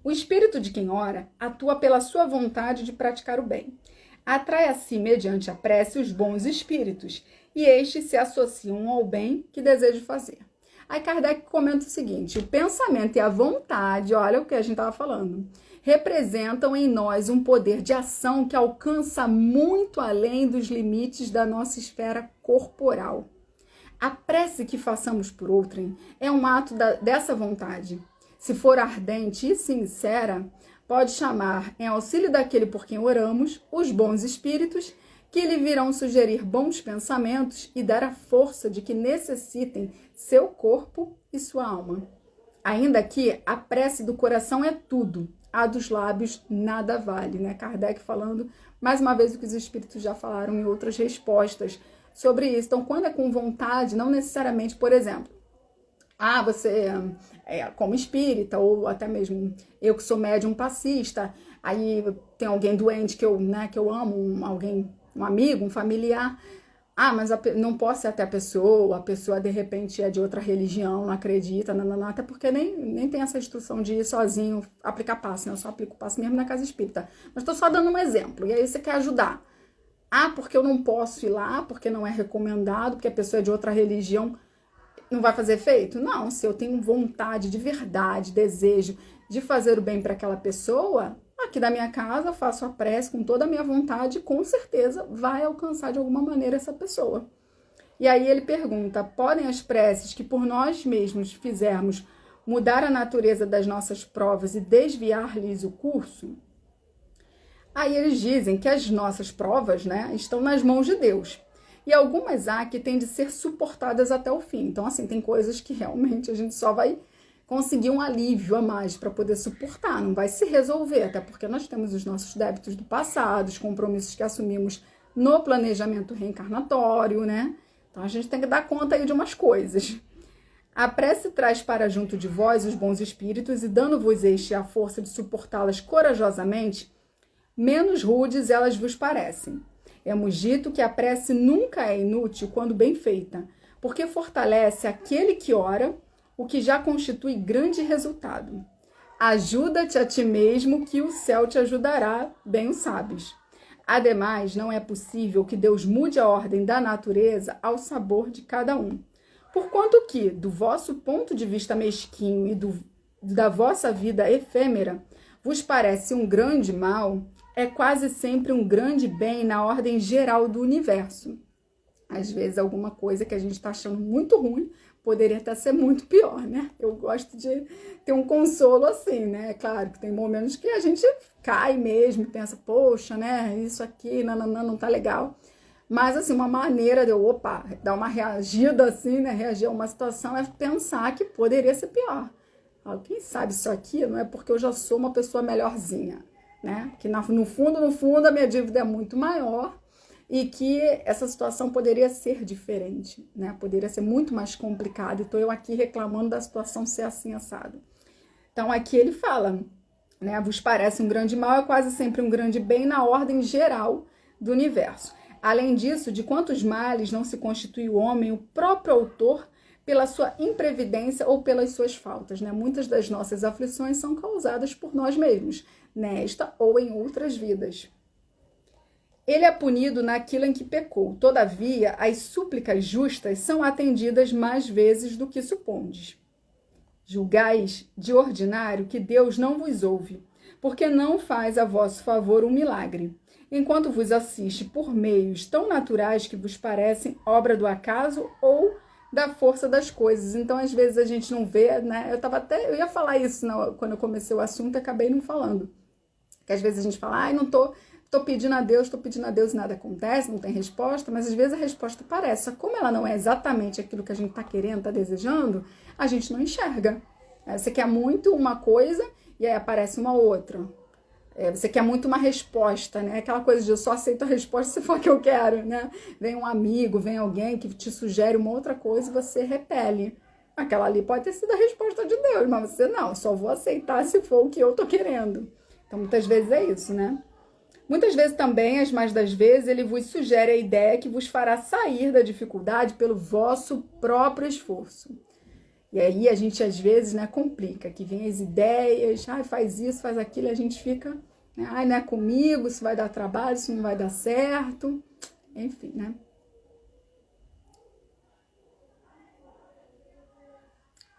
O espírito de quem ora atua pela sua vontade de praticar o bem. Atrai a si, mediante a prece, os bons espíritos, e estes se associam ao bem que deseja fazer. Aí Kardec comenta o seguinte, o pensamento e a vontade, olha o que a gente estava falando, representam em nós um poder de ação que alcança muito além dos limites da nossa esfera corporal. A prece que façamos por outrem é um ato dessa vontade. Se for ardente e sincera, pode chamar, em auxílio daquele por quem oramos, os bons espíritos, que lhe virão sugerir bons pensamentos e dar a força de que necessitem seu corpo e sua alma. Ainda que a prece do coração é tudo, a dos lábios nada vale, né? Kardec falando, mais uma vez, o que os espíritos já falaram em outras respostas sobre isso. Então, quando é com vontade, não necessariamente, por exemplo, você como espírita, ou até mesmo eu que sou médium passista, aí tem alguém doente que eu amo, um amigo, um familiar, mas não posso ser até a pessoa de repente é de outra religião, não acredita, não, até porque nem tem essa instrução de ir sozinho aplicar passe, né? Eu só aplico passe mesmo na casa espírita. Mas estou só dando um exemplo, e aí você quer ajudar. Porque eu não posso ir lá, porque não é recomendado, porque a pessoa é de outra religião, não vai fazer efeito? Não, se eu tenho vontade de verdade, desejo de fazer o bem para aquela pessoa, aqui da minha casa eu faço a prece com toda a minha vontade, com certeza vai alcançar de alguma maneira essa pessoa. E aí ele pergunta, podem as preces que por nós mesmos fizermos mudar a natureza das nossas provas e desviar-lhes o curso? Aí eles dizem que as nossas provas, né, estão nas mãos de Deus. E algumas há que têm de ser suportadas até o fim. Então, assim, tem coisas que realmente a gente só vai conseguir um alívio a mais para poder suportar, não vai se resolver, até porque nós temos os nossos débitos do passado, os compromissos que assumimos no planejamento reencarnatório, né? Então, a gente tem que dar conta aí de umas coisas. A prece traz para junto de vós os bons espíritos e, dando-vos este a força de suportá-las corajosamente, menos rudes elas vos parecem. Hemos dito que a prece nunca é inútil quando bem feita, porque fortalece aquele que ora, o que já constitui grande resultado. Ajuda-te a ti mesmo, que o céu te ajudará, bem o sabes. Ademais, não é possível que Deus mude a ordem da natureza ao sabor de cada um. Porquanto que, do vosso ponto de vista mesquinho e da vossa vida efêmera, vos parece um grande mal, é quase sempre um grande bem na ordem geral do universo. Às vezes, alguma coisa que a gente está achando muito ruim poderia até ser muito pior, né? Eu gosto de ter um consolo assim, né? Claro que tem momentos que a gente cai mesmo e pensa, poxa, né? Isso aqui, não tá legal. Mas, assim, uma maneira de eu, dar uma reagida assim, né? Reagir a uma situação é pensar que poderia ser pior. Quem sabe isso aqui não é porque eu já sou uma pessoa melhorzinha, né? Que no fundo, a minha dívida é muito maior e que essa situação poderia ser diferente, né? Poderia ser muito mais complicada. Estou eu aqui reclamando da situação ser assim, assado. Então, aqui ele fala, né? Vos parece um grande mal, é quase sempre um grande bem na ordem geral do universo. Além disso, de quantos males não se constitui o homem, o próprio autor, pela sua imprevidência ou pelas suas faltas, né? Muitas das nossas aflições são causadas por nós mesmos, nesta ou em outras vidas. Ele é punido naquilo em que pecou. Todavia, as súplicas justas são atendidas mais vezes do que supondes. Julgais, de ordinário, que Deus não vos ouve, porque não faz a vosso favor um milagre, enquanto vos assiste por meios tão naturais que vos parecem obra do acaso ou da força das coisas. Então, às vezes, a gente não vê, né? Eu ia falar isso quando eu comecei o assunto, acabei não falando. Que às vezes a gente fala, não tô pedindo a Deus e nada acontece, não tem resposta, mas às vezes a resposta aparece. Só como ela não é exatamente aquilo que a gente tá querendo, tá desejando, a gente não enxerga. Você quer muito uma coisa e aí aparece uma outra. Você quer muito uma resposta, né? Aquela coisa de eu só aceito a resposta se for a que eu quero, né? Vem um amigo, vem alguém que te sugere uma outra coisa e você repele. Aquela ali pode ter sido a resposta de Deus, mas você não, só vou aceitar se for o que eu tô querendo. Então, muitas vezes é isso, né? Muitas vezes também, as mais das vezes, ele vos sugere a ideia que vos fará sair da dificuldade pelo vosso próprio esforço. E aí a gente, às vezes, né, complica, que vem as ideias, faz isso, faz aquilo, e a gente fica, né, não é comigo, isso vai dar trabalho, isso não vai dar certo, enfim, né?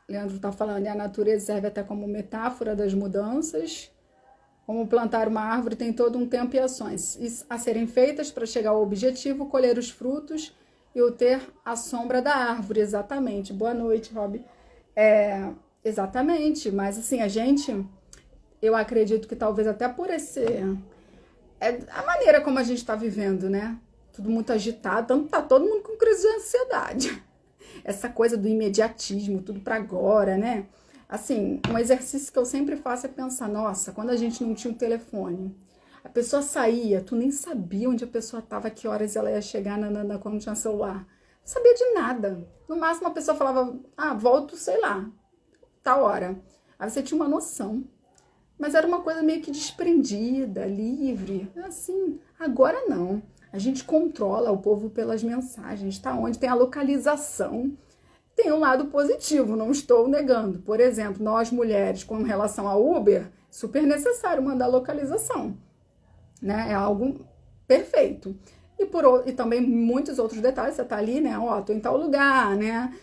Leandro está falando, a natureza serve até como metáfora das mudanças. Como plantar uma árvore tem todo um tempo e ações a serem feitas para chegar ao objetivo, colher os frutos e o ter a sombra da árvore. Exatamente. Boa noite, Rob. Exatamente, mas assim, eu acredito que talvez até por a maneira como a gente está vivendo, né? Tudo muito agitado, então tá todo mundo com crise de ansiedade. Essa coisa do imediatismo, tudo para agora, né? Assim, um exercício que eu sempre faço é pensar, nossa, quando a gente não tinha um telefone, a pessoa saía, tu nem sabia onde a pessoa estava, que horas ela ia chegar quando não tinha celular. Não sabia de nada. No máximo a pessoa falava, volto, sei lá, tal hora. Aí você tinha uma noção. Mas era uma coisa meio que desprendida, livre. Assim, agora não. A gente controla o povo pelas mensagens, tá? Onde tem a localização. Tem um lado positivo, não estou negando. Por exemplo, nós mulheres, com relação ao Uber, super necessário mandar localização, né? É algo perfeito. E também muitos outros detalhes, você tá ali, né? Ó, tô em tal lugar, né?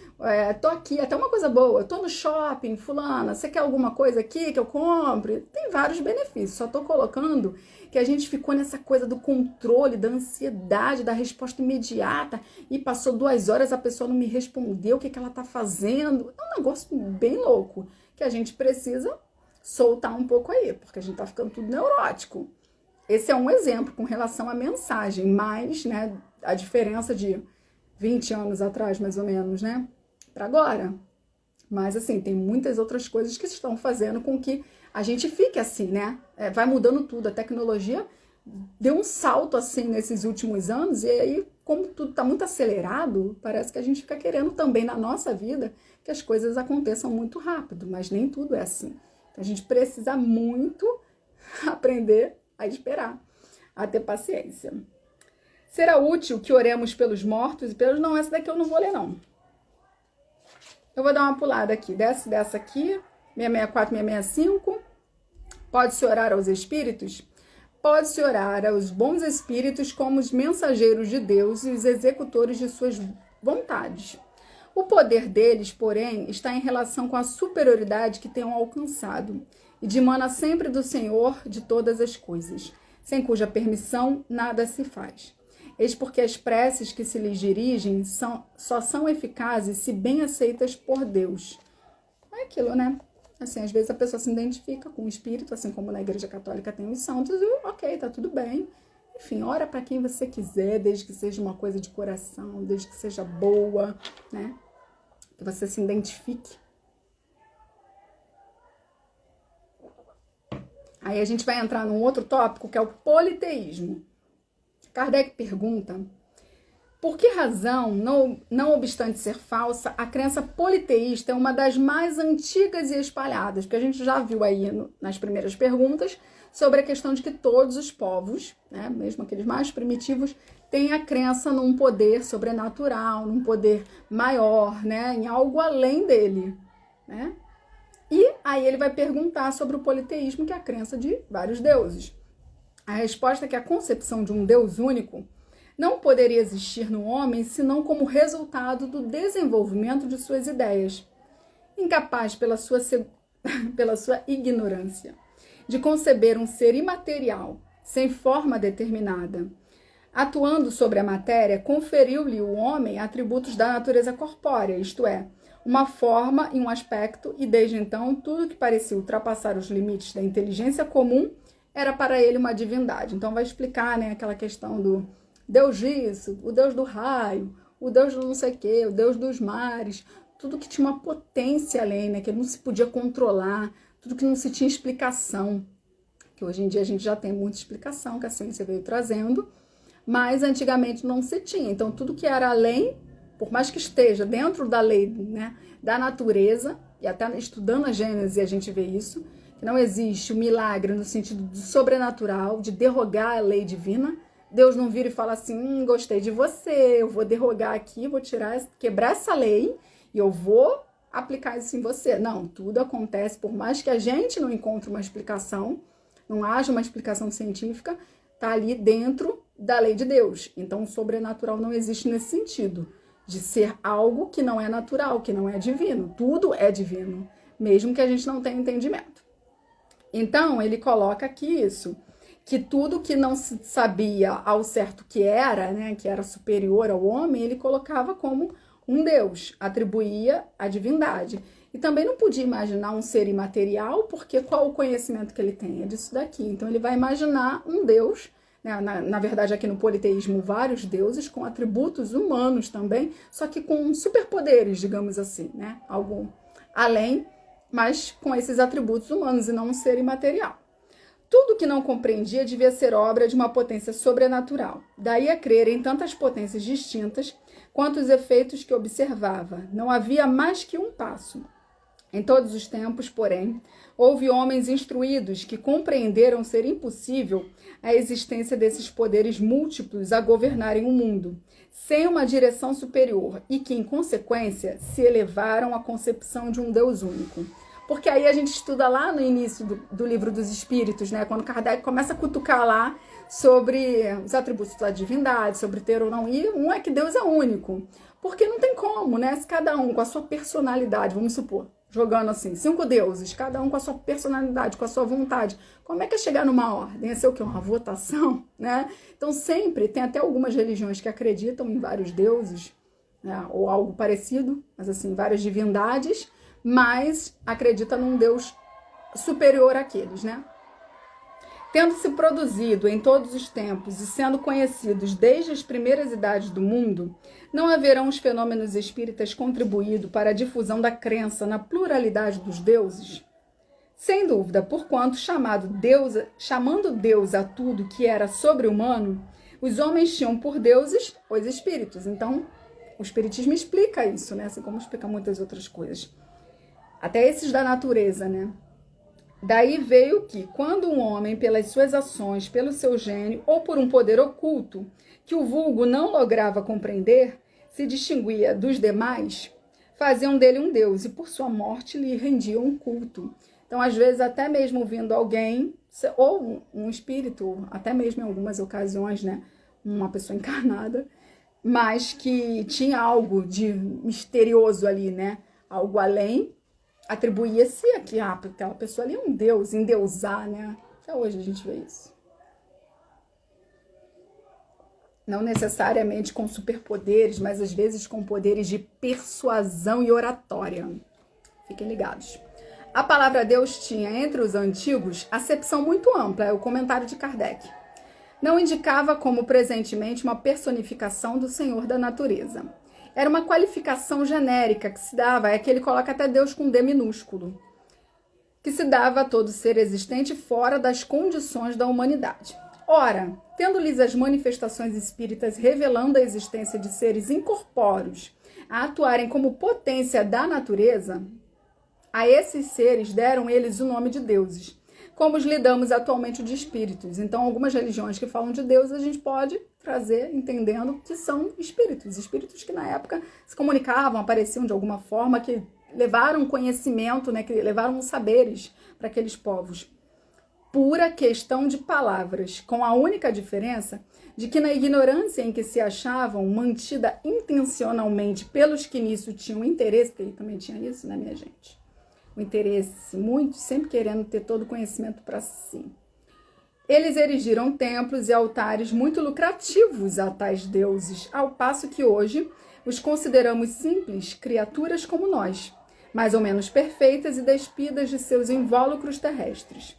Tô aqui, até uma coisa boa, tô no shopping, fulana, você quer alguma coisa aqui que eu compre? Tem vários benefícios, só tô colocando que a gente ficou nessa coisa do controle, da ansiedade, da resposta imediata, e passou 2 horas, a pessoa não me respondeu, o que ela tá fazendo? É um negócio bem louco, que a gente precisa soltar um pouco aí, porque a gente tá ficando tudo neurótico. Esse é um exemplo com relação à mensagem, mas, né, a diferença de 20 anos atrás, mais ou menos, né, para agora. Mas, assim, tem muitas outras coisas que estão fazendo com que a gente fique assim, né? Vai mudando tudo. A tecnologia deu um salto, assim, nesses últimos anos, e aí, como tudo está muito acelerado, parece que a gente fica querendo também na nossa vida que as coisas aconteçam muito rápido, mas nem tudo é assim. Então, a gente precisa muito aprender a esperar, a ter paciência. Será útil que oremos pelos mortos e pelos... Não, essa daqui eu não vou ler, não. Eu vou dar uma pulada aqui. Desce dessa aqui, 664, 665. Pode-se orar aos espíritos? Pode-se orar aos bons espíritos como os mensageiros de Deus e os executores de suas vontades. O poder deles, porém, está em relação com a superioridade que tenham alcançado e dimana sempre do Senhor de todas as coisas, sem cuja permissão nada se faz. Eis porque as preces que se lhes dirigem só são eficazes se bem aceitas por Deus. É aquilo, né? Assim, às vezes a pessoa se identifica com o espírito, assim como na Igreja Católica tem os santos, e ok, tá tudo bem. Enfim, ora para quem você quiser, desde que seja uma coisa de coração, desde que seja boa, né? Que você se identifique. Aí a gente vai entrar num outro tópico, que é o politeísmo. Kardec pergunta, por que razão, não obstante ser falsa, a crença politeísta é uma das mais antigas e espalhadas? Porque a gente já viu aí nas primeiras perguntas sobre a questão de que todos os povos, né, mesmo aqueles mais primitivos, têm a crença num poder sobrenatural, num poder maior, né, em algo além dele, né? E aí ele vai perguntar sobre o politeísmo, que é a crença de vários deuses. A resposta é que a concepção de um Deus único não poderia existir no homem senão como resultado do desenvolvimento de suas ideias, incapaz pela sua ignorância de conceber um ser imaterial, sem forma determinada. Atuando sobre a matéria, conferiu-lhe o homem atributos da natureza corpórea, isto é, uma forma e um aspecto, e desde então tudo que parecia ultrapassar os limites da inteligência comum era para ele uma divindade. Então vai explicar, né, aquela questão do Deus disso, o Deus do raio, o Deus do não sei o quê, o Deus dos mares, tudo que tinha uma potência além, né, que não se podia controlar, tudo que não se tinha explicação. Que hoje em dia a gente já tem muita explicação, que a ciência veio trazendo, mas antigamente não se tinha. Então tudo que era além, por mais que esteja dentro da lei, né, da natureza, e até estudando a Gênesis a gente vê isso, que não existe o milagre no sentido do sobrenatural, de derrogar a lei divina. Deus não vira e fala assim, gostei de você, eu vou derrogar aqui, vou quebrar essa lei e eu vou aplicar isso em você. Não, tudo acontece, por mais que a gente não encontre uma explicação, não haja uma explicação científica, tá ali dentro da lei de Deus. Então o sobrenatural não existe nesse sentido, de ser algo que não é natural, que não é divino. Tudo é divino, mesmo que a gente não tenha entendimento. Então, ele coloca aqui isso, que tudo que não se sabia ao certo que era, né, que era superior ao homem, ele colocava como um Deus, atribuía a divindade. E também não podia imaginar um ser imaterial, porque qual o conhecimento que ele tem? É disso daqui. Então ele vai imaginar um Deus, né? Na verdade aqui no politeísmo vários deuses com atributos humanos também, só que com superpoderes, digamos assim, né? Algo além, mas com esses atributos humanos e não um ser imaterial. Tudo que não compreendia devia ser obra de uma potência sobrenatural. Daí a crer em tantas potências distintas quanto os efeitos que observava. Não havia mais que um passo. Em todos os tempos, porém, houve homens instruídos que compreenderam ser impossível a existência desses poderes múltiplos a governarem o mundo, sem uma direção superior, e que, em consequência, se elevaram à concepção de um Deus único. Porque aí a gente estuda lá no início do livro dos Espíritos, né? Quando Kardec começa a cutucar lá sobre os atributos da divindade, sobre ter ou não ir, um é que Deus é único. Porque não tem como, né? Se cada um com a sua personalidade, vamos supor, jogando assim, 5 deuses, cada um com a sua personalidade, com a sua vontade. Como é que é chegar numa ordem? É ser o quê? Uma votação, né? Então sempre, tem até algumas religiões que acreditam em vários deuses, né? Ou algo parecido, mas assim, várias divindades, mas acredita num Deus superior àqueles, né? Tendo se produzido em todos os tempos e sendo conhecidos desde as primeiras idades do mundo, não haverão os fenômenos espíritas contribuído para a difusão da crença na pluralidade dos deuses? Sem dúvida, porquanto chamando Deus a tudo que era sobre-humano, os homens tinham por deuses os espíritos. Então, o espiritismo explica isso, né? Assim como explica muitas outras coisas. Até esses da natureza, né? Daí veio que, quando um homem, pelas suas ações, pelo seu gênio ou por um poder oculto, que o vulgo não lograva compreender, se distinguia dos demais, faziam dele um deus e por sua morte lhe rendiam um culto. Então, às vezes, até mesmo vindo alguém, ou um espírito, até mesmo em algumas ocasiões, né, uma pessoa encarnada, mas que tinha algo de misterioso ali, né, algo além, atribuía-se a que aquela pessoa ali é um deus, endeusar, né? Até hoje a gente vê isso. Não necessariamente com superpoderes, mas às vezes com poderes de persuasão e oratória. Fiquem ligados. A palavra Deus tinha, entre os antigos, acepção muito ampla, é o comentário de Kardec. Não indicava como presentemente uma personificação do Senhor da natureza. Era uma qualificação genérica que se dava, é que ele coloca até Deus com D minúsculo, que se dava a todo ser existente fora das condições da humanidade. Ora, tendo-lhes as manifestações espíritas revelando a existência de seres incorpóreos a atuarem como potência da natureza, a esses seres deram eles o nome de deuses, como os lidamos atualmente de espíritos. Então, algumas religiões que falam de Deus, a gente pode trazer entendendo que são espíritos que na época se comunicavam, apareciam de alguma forma, que levaram conhecimento, né, que levaram saberes para aqueles povos. Pura questão de palavras, com a única diferença de que na ignorância em que se achavam, mantida intencionalmente pelos que nisso tinham interesse, porque ele também tinha isso, né, minha gente? O interesse, muito, sempre querendo ter todo o conhecimento para si. Eles erigiram templos e altares muito lucrativos a tais deuses, ao passo que hoje os consideramos simples criaturas como nós, mais ou menos perfeitas e despidas de seus invólucros terrestres.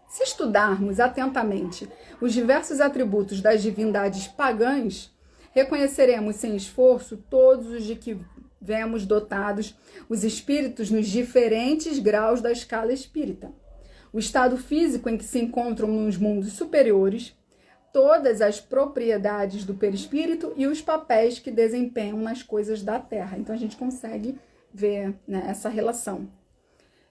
Se estudarmos atentamente os diversos atributos das divindades pagãs, reconheceremos sem esforço todos os de que vemos dotados os espíritos nos diferentes graus da escala espírita. O estado físico em que se encontram nos mundos superiores, todas as propriedades do perispírito e os papéis que desempenham nas coisas da Terra. Então a gente consegue ver, né, essa relação.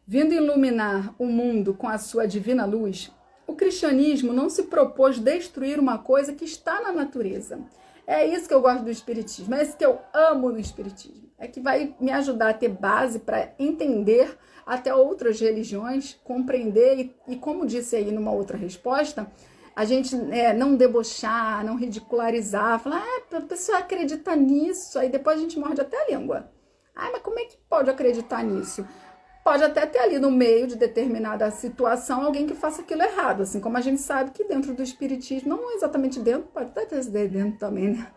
Vindo iluminar o mundo com a sua divina luz, o cristianismo não se propôs destruir uma coisa que está na natureza. É isso que eu gosto do espiritismo, é isso que eu amo no espiritismo. É que vai me ajudar a ter base para entender até outras religiões, compreender e como disse aí numa outra resposta, a gente não debochar, não ridicularizar, falar, a pessoa acredita nisso, aí depois a gente morde até a língua. Mas como é que pode acreditar nisso? Pode até ter ali no meio de determinada situação alguém que faça aquilo errado, assim como a gente sabe que dentro do espiritismo, não exatamente dentro, pode até ter dentro também, né?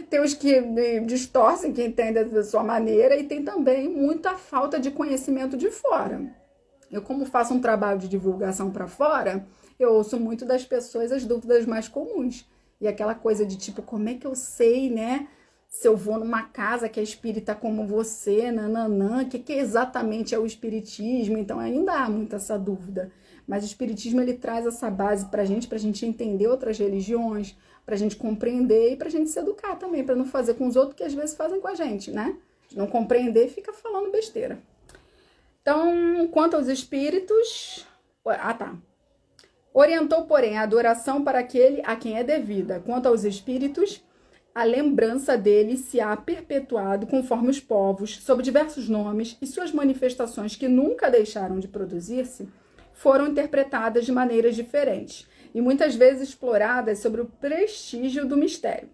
tem os que distorcem, que entendem da sua maneira, e tem também muita falta de conhecimento de fora. Eu, como faço um trabalho de divulgação para fora, eu ouço muito das pessoas as dúvidas mais comuns. E aquela coisa de tipo, como é que eu sei, né? Se eu vou numa casa que é espírita como você, nananã, o que exatamente é o espiritismo? Então ainda há muita essa dúvida. Mas o espiritismo, ele traz essa base pra gente entender outras religiões, pra gente compreender e pra gente se educar também, pra não fazer com os outros que às vezes fazem com a gente, né? Não compreender e fica falando besteira. Então, quanto aos espíritos... Orientou, porém, a adoração para aquele a quem é devida. Quanto aos espíritos, a lembrança deles se há perpetuado conforme os povos, sob diversos nomes, e suas manifestações, que nunca deixaram de produzir-se, foram interpretadas de maneiras diferentes e muitas vezes exploradas sobre o prestígio do mistério.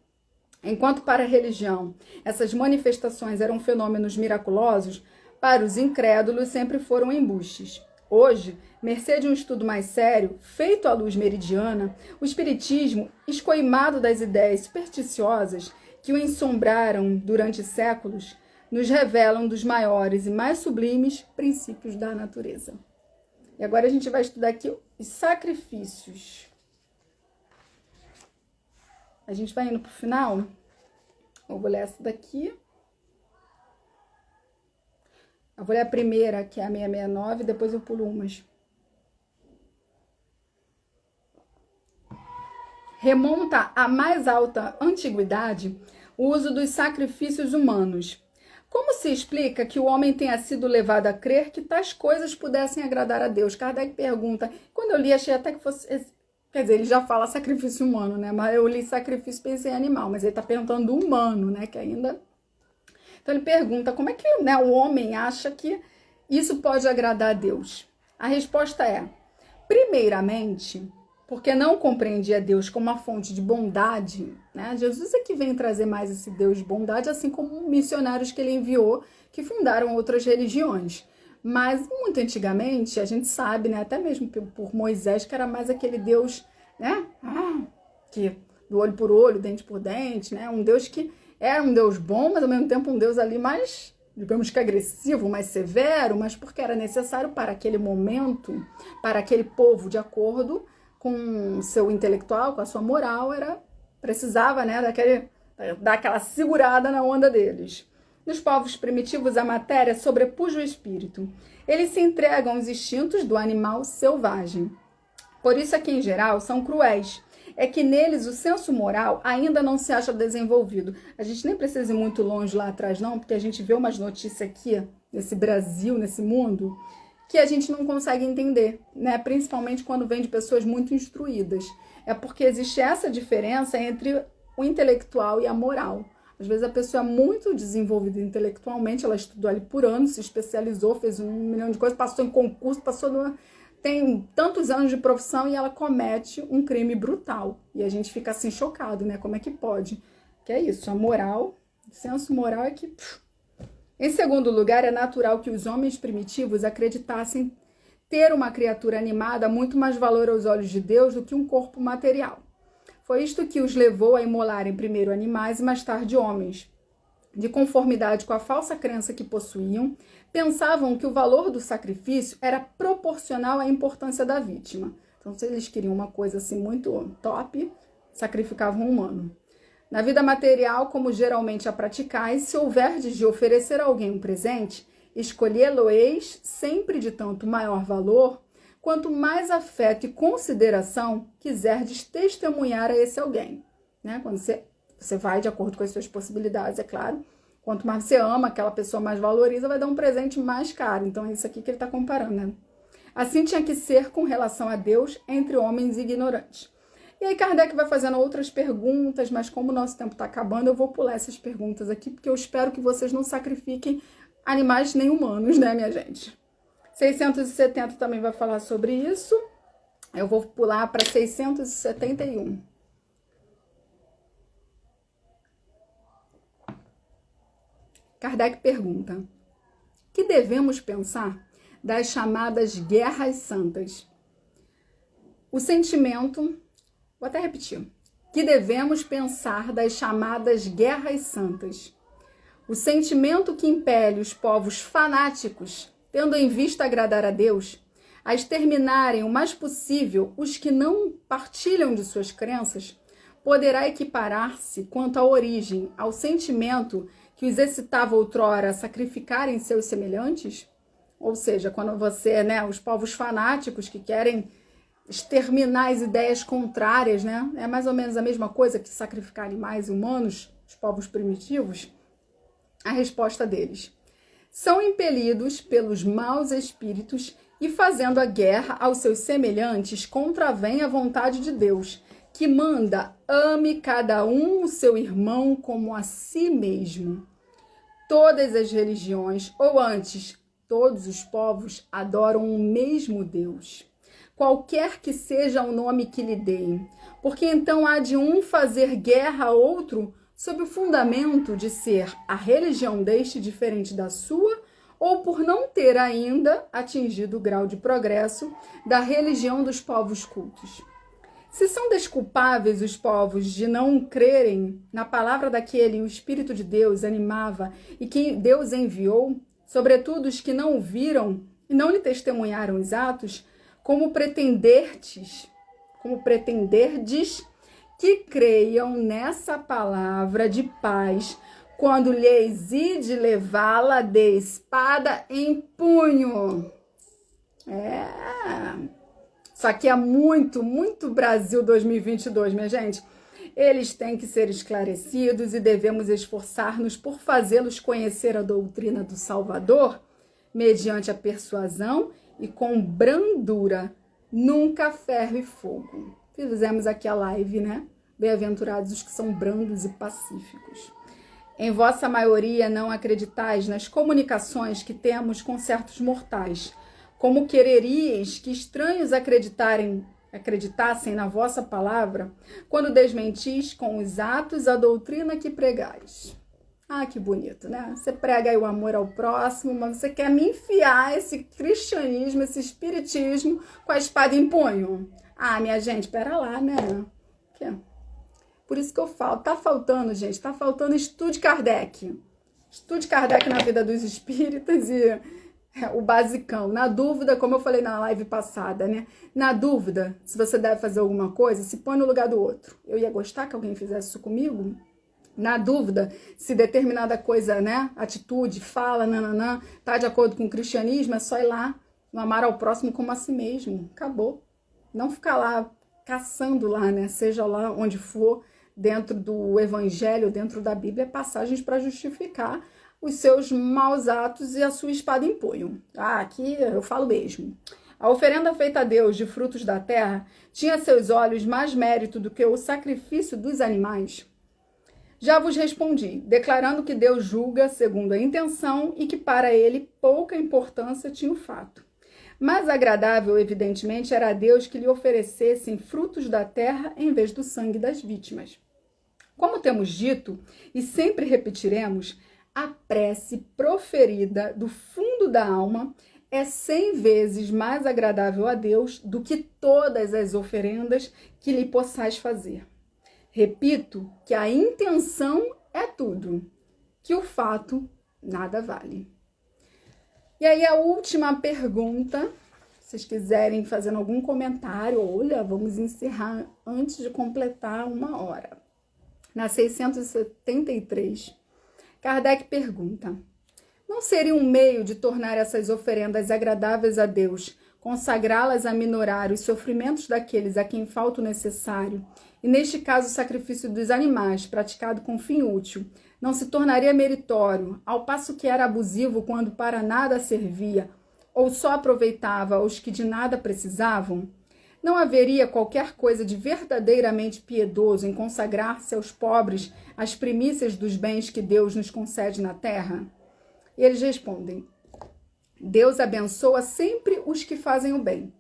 Enquanto para a religião essas manifestações eram fenômenos miraculosos, para os incrédulos sempre foram embustes. Hoje, mercê de um estudo mais sério, feito à luz meridiana, o espiritismo, escoimado das ideias supersticiosas que o ensombraram durante séculos, nos revelam dos maiores e mais sublimes princípios da natureza. E agora a gente vai estudar aqui os sacrifícios. A gente vai indo para o final. Eu vou ler essa daqui. Eu vou ler a primeira, que é a 669, depois eu pulo umas. Remonta à mais alta antiguidade o uso dos sacrifícios humanos. Como se explica que o homem tenha sido levado a crer que tais coisas pudessem agradar a Deus? Kardec pergunta. Quando eu li, achei até que fosse... Quer dizer, ele já fala sacrifício humano, né? Mas eu li sacrifício, pensei em animal. Mas ele está perguntando do humano, né? Que ainda... Então ele pergunta como é que, né, o homem acha que isso pode agradar a Deus? A resposta é, primeiramente, porque não compreendia Deus como uma fonte de bondade, né? Jesus é que vem trazer mais esse Deus de bondade, assim como missionários que ele enviou, que fundaram outras religiões. Mas muito antigamente, a gente sabe, né, até mesmo por Moisés, que era mais aquele Deus, né, que do olho por olho, dente por dente, né? Um Deus que era um Deus bom, mas ao mesmo tempo um Deus ali mais, digamos que agressivo, mais severo, mas porque era necessário para aquele momento, para aquele povo, de acordo com o seu intelectual, com a sua moral, precisava, né, dar aquela segurada na onda deles. Nos povos primitivos, a matéria sobrepuja o espírito. Eles se entregam aos instintos do animal selvagem. Por isso é que, em geral, são cruéis. É que neles o senso moral ainda não se acha desenvolvido. A gente nem precisa ir muito longe lá atrás, não, porque a gente vê umas notícias aqui, nesse Brasil, nesse mundo, que a gente não consegue entender, né? Principalmente quando vem de pessoas muito instruídas. É porque existe essa diferença entre o intelectual e a moral. Às vezes a pessoa é muito desenvolvida intelectualmente, ela estudou ali por anos, se especializou, fez 1 milhão de coisas, passou em concurso, tem tantos anos de profissão e ela comete um crime brutal. E a gente fica assim chocado, né? Como é que pode? Que é isso, a moral, o senso moral é que... Em segundo lugar, é natural que os homens primitivos acreditassem ter uma criatura animada muito mais valor aos olhos de Deus do que um corpo material. Foi isto que os levou a imolarem primeiro animais e mais tarde homens. De conformidade com a falsa crença que possuíam, pensavam que o valor do sacrifício era proporcional à importância da vítima. Então, se eles queriam uma coisa assim muito top, sacrificavam um humano. Na vida material, como geralmente a praticais, se houverdes de oferecer a alguém um presente, escolhê-lo-eis sempre de tanto maior valor, quanto mais afeto e consideração quiserdes testemunhar a esse alguém. Né? Quando você vai de acordo com as suas possibilidades, é claro. Quanto mais você ama, aquela pessoa mais valoriza, vai dar um presente mais caro. Então é isso aqui que ele está comparando, né? Assim tinha que ser com relação a Deus entre homens ignorantes. E aí Kardec vai fazendo outras perguntas, mas como o nosso tempo está acabando, eu vou pular essas perguntas aqui, porque eu espero que vocês não sacrifiquem animais nem humanos, né, minha gente? 670 também vai falar sobre isso. Eu vou pular para 671. Kardec pergunta: que devemos pensar das chamadas guerras santas? O sentimento, vou até repetir, que devemos pensar das chamadas guerras santas. O sentimento que impele os povos fanáticos, tendo em vista agradar a Deus, a exterminarem o mais possível os que não partilham de suas crenças, poderá equiparar-se quanto à origem ao sentimento que os excitava outrora a sacrificarem seus semelhantes? Ou seja, quando você, os povos fanáticos que querem exterminar as ideias contrárias, é mais ou menos a mesma coisa que sacrificar animais humanos, os povos primitivos. A resposta deles: são impelidos pelos maus espíritos e, fazendo a guerra aos seus semelhantes, contravêm a vontade de Deus, que manda: ame cada um o seu irmão como a si mesmo. Todas as religiões, ou antes, todos os povos, adoram o mesmo Deus, qualquer que seja o nome que lhe deem, porque então há de um fazer guerra a outro sob o fundamento de ser a religião deste diferente da sua, ou por não ter ainda atingido o grau de progresso da religião dos povos cultos. Se são desculpáveis os povos de não crerem na palavra daquele o Espírito de Deus animava e que Deus enviou, sobretudo os que não o viram e não lhe testemunharam os atos, como pretenderdes que creiam nessa palavra de paz, quando lhes ide levá-la de espada em punho. Isso aqui é muito, muito Brasil 2022, minha gente. Eles têm que ser esclarecidos e devemos esforçar-nos por fazê-los conhecer a doutrina do Salvador, mediante a persuasão e com brandura, nunca ferro e fogo. Fizemos aqui a live, Bem-aventurados os que são brandos e pacíficos. Em vossa maioria não acreditais nas comunicações que temos com certos mortais, como quereríeis que estranhos acreditassem na vossa palavra, quando desmentis com os atos a doutrina que pregais. Ah, que bonito, Você prega aí o amor ao próximo, mas você quer me enfiar esse cristianismo, esse espiritismo com a espada em punho. Ah, minha gente, pera lá, Por isso que eu falo, tá faltando, gente, estude Kardec. Estude Kardec na vida dos espíritas e o basicão. Na dúvida, como eu falei na live passada, Na dúvida, se você deve fazer alguma coisa, se põe no lugar do outro. Eu ia gostar que alguém fizesse isso comigo? Na dúvida, se determinada coisa, atitude, fala, tá de acordo com o cristianismo, é só ir lá, no amar ao próximo como a si mesmo. Acabou. Não ficar lá caçando lá, seja lá onde for, dentro do evangelho, dentro da Bíblia, passagens para justificar os seus maus atos e a sua espada em punho. Aqui eu falo mesmo. A oferenda feita a Deus de frutos da terra tinha a seus olhos mais mérito do que o sacrifício dos animais. Já vos respondi, declarando que Deus julga segundo a intenção e que para ele pouca importância tinha o fato. Mais agradável, evidentemente, era a Deus que lhe oferecessem frutos da terra em vez do sangue das vítimas. Como temos dito e sempre repetiremos, a prece proferida do fundo da alma é 100 vezes mais agradável a Deus do que todas as oferendas que lhe possais fazer. Repito que a intenção é tudo, que o fato nada vale. E aí a última pergunta, se vocês quiserem fazer algum comentário, olha, vamos encerrar antes de completar 1 hora. Na 673, Kardec pergunta: não seria um meio de tornar essas oferendas agradáveis a Deus, consagrá-las a minorar os sofrimentos daqueles a quem falta o necessário, e neste caso o sacrifício dos animais, praticado com fim útil, não se tornaria meritório, ao passo que era abusivo quando para nada servia, ou só aproveitava os que de nada precisavam? Não haveria qualquer coisa de verdadeiramente piedoso em consagrar-se aos pobres as primícias dos bens que Deus nos concede na terra? E eles respondem: Deus abençoa sempre os que fazem o bem.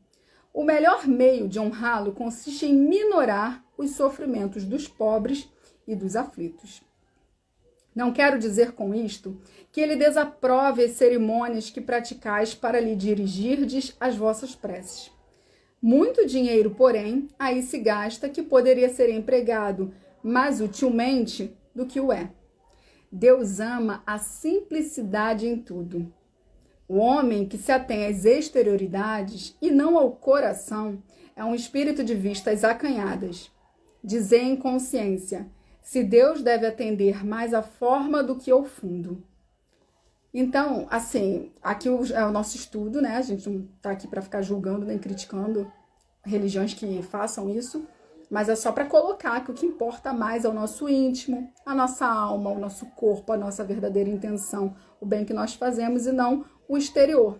O melhor meio de honrá-lo consiste em minorar os sofrimentos dos pobres e dos aflitos. Não quero dizer com isto que ele desaprove as cerimônias que praticais para lhe dirigirdes as vossas preces. Muito dinheiro, porém, aí se gasta que poderia ser empregado mais utilmente do que o é. Deus ama a simplicidade em tudo. O homem que se atém às exterioridades e não ao coração é um espírito de vistas acanhadas. Dizer em consciência, se Deus deve atender mais à forma do que ao fundo. Então, assim, aqui é o nosso estudo, né? A gente não tá aqui para ficar julgando nem criticando religiões que façam isso, mas é só para colocar que o que importa mais é o nosso íntimo, a nossa alma, o nosso corpo, a nossa verdadeira intenção, o bem que nós fazemos e não o exterior.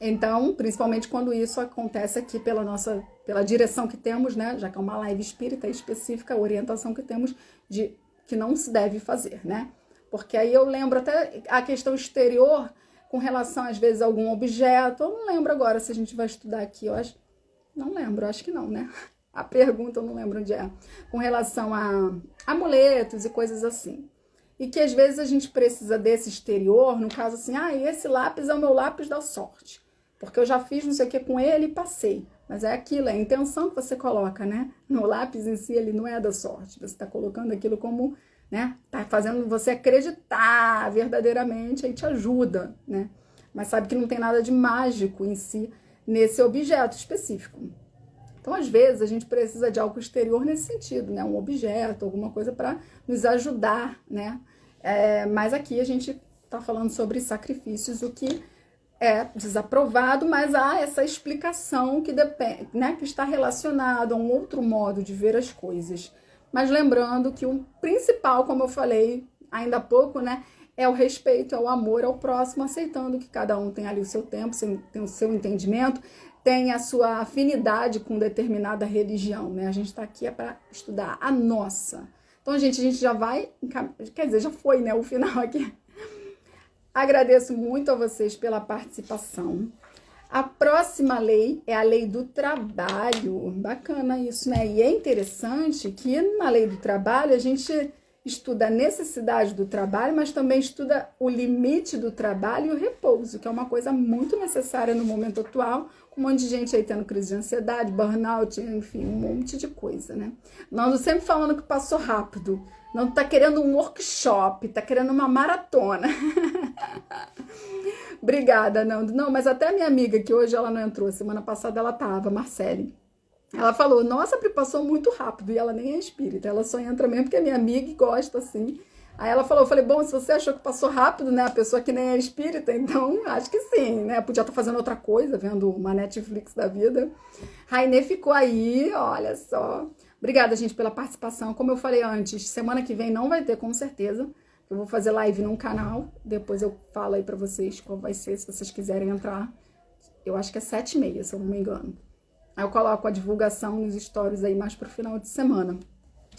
Então, principalmente quando isso acontece aqui pela direção que temos, né? Já que é uma live espírita específica, a orientação que temos de que não se deve fazer, né? Porque aí eu lembro até a questão exterior com relação, às vezes, a algum objeto. Eu não lembro agora se a gente vai estudar aqui, eu acho. Não lembro, acho que não, né? A pergunta eu não lembro onde é. Com relação a amuletos e coisas assim. E que às vezes a gente precisa desse exterior, no caso assim, esse lápis é o meu lápis da sorte. Porque eu já fiz não sei o que com ele e passei. Mas é aquilo, é a intenção que você coloca, né? No lápis em si, ele não é da sorte. Você está colocando aquilo como, né? Tá fazendo você acreditar verdadeiramente, aí te ajuda, né? Mas sabe que não tem nada de mágico em si nesse objeto específico. Então, às vezes, a gente precisa de algo exterior nesse sentido, né? Um objeto, alguma coisa para nos ajudar, né? Mas aqui a gente está falando sobre sacrifícios, o que é desaprovado, mas há essa explicação que depende, né? Que está relacionado a um outro modo de ver as coisas. Mas lembrando que o principal, como eu falei ainda há pouco, né? É o respeito, é o amor ao próximo, aceitando que cada um tem ali o seu tempo, tem o seu entendimento, tem a sua afinidade com determinada religião, né? A gente está aqui para estudar a nossa. Então, gente, a gente já vai, quer dizer, já foi, né? O final aqui. Agradeço muito a vocês pela participação. A próxima lei é a lei do trabalho. Bacana isso, né? E é interessante que na lei do trabalho a gente estuda a necessidade do trabalho, mas também estuda o limite do trabalho e o repouso, que é uma coisa muito necessária no momento atual, com um monte de gente aí tendo crise de ansiedade, burnout, enfim, um monte de coisa, né? Nando sempre falando que passou rápido. Não tá querendo um workshop, tá querendo uma maratona. Obrigada, Nando. Não, mas até a minha amiga, que hoje ela não entrou, semana passada ela tava, Marcele. Ela falou, nossa, passou muito rápido, e ela nem é espírita, ela só entra mesmo porque é minha amiga e gosta, assim. Aí ela falou, eu falei, bom, se você achou que passou rápido, né, a pessoa que nem é espírita, então acho que sim, né, podia estar fazendo outra coisa, vendo uma Netflix da vida. Rainê ficou aí, olha só. Obrigada, gente, pela participação. Como eu falei antes, semana que vem não vai ter, com certeza. Eu vou fazer live num canal, depois eu falo aí pra vocês qual vai ser, se vocês quiserem entrar. Eu acho que é 7h30, se eu não me engano. Aí eu coloco a divulgação nos stories aí mais pro final de semana.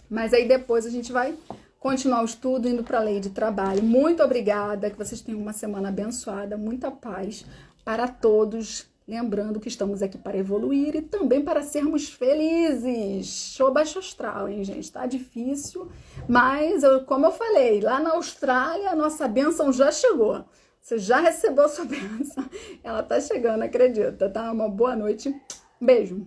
Mas aí depois a gente vai continuar o estudo indo para a lei de trabalho. Muito obrigada, que vocês tenham uma semana abençoada, muita paz para todos. Lembrando que estamos aqui para evoluir e também para sermos felizes. Show baixo astral, hein, gente? Tá difícil, mas como eu falei, lá na Austrália a nossa bênção já chegou. Você já recebeu a sua bênção. Ela tá chegando, acredita, tá? Uma boa noite. Beijo.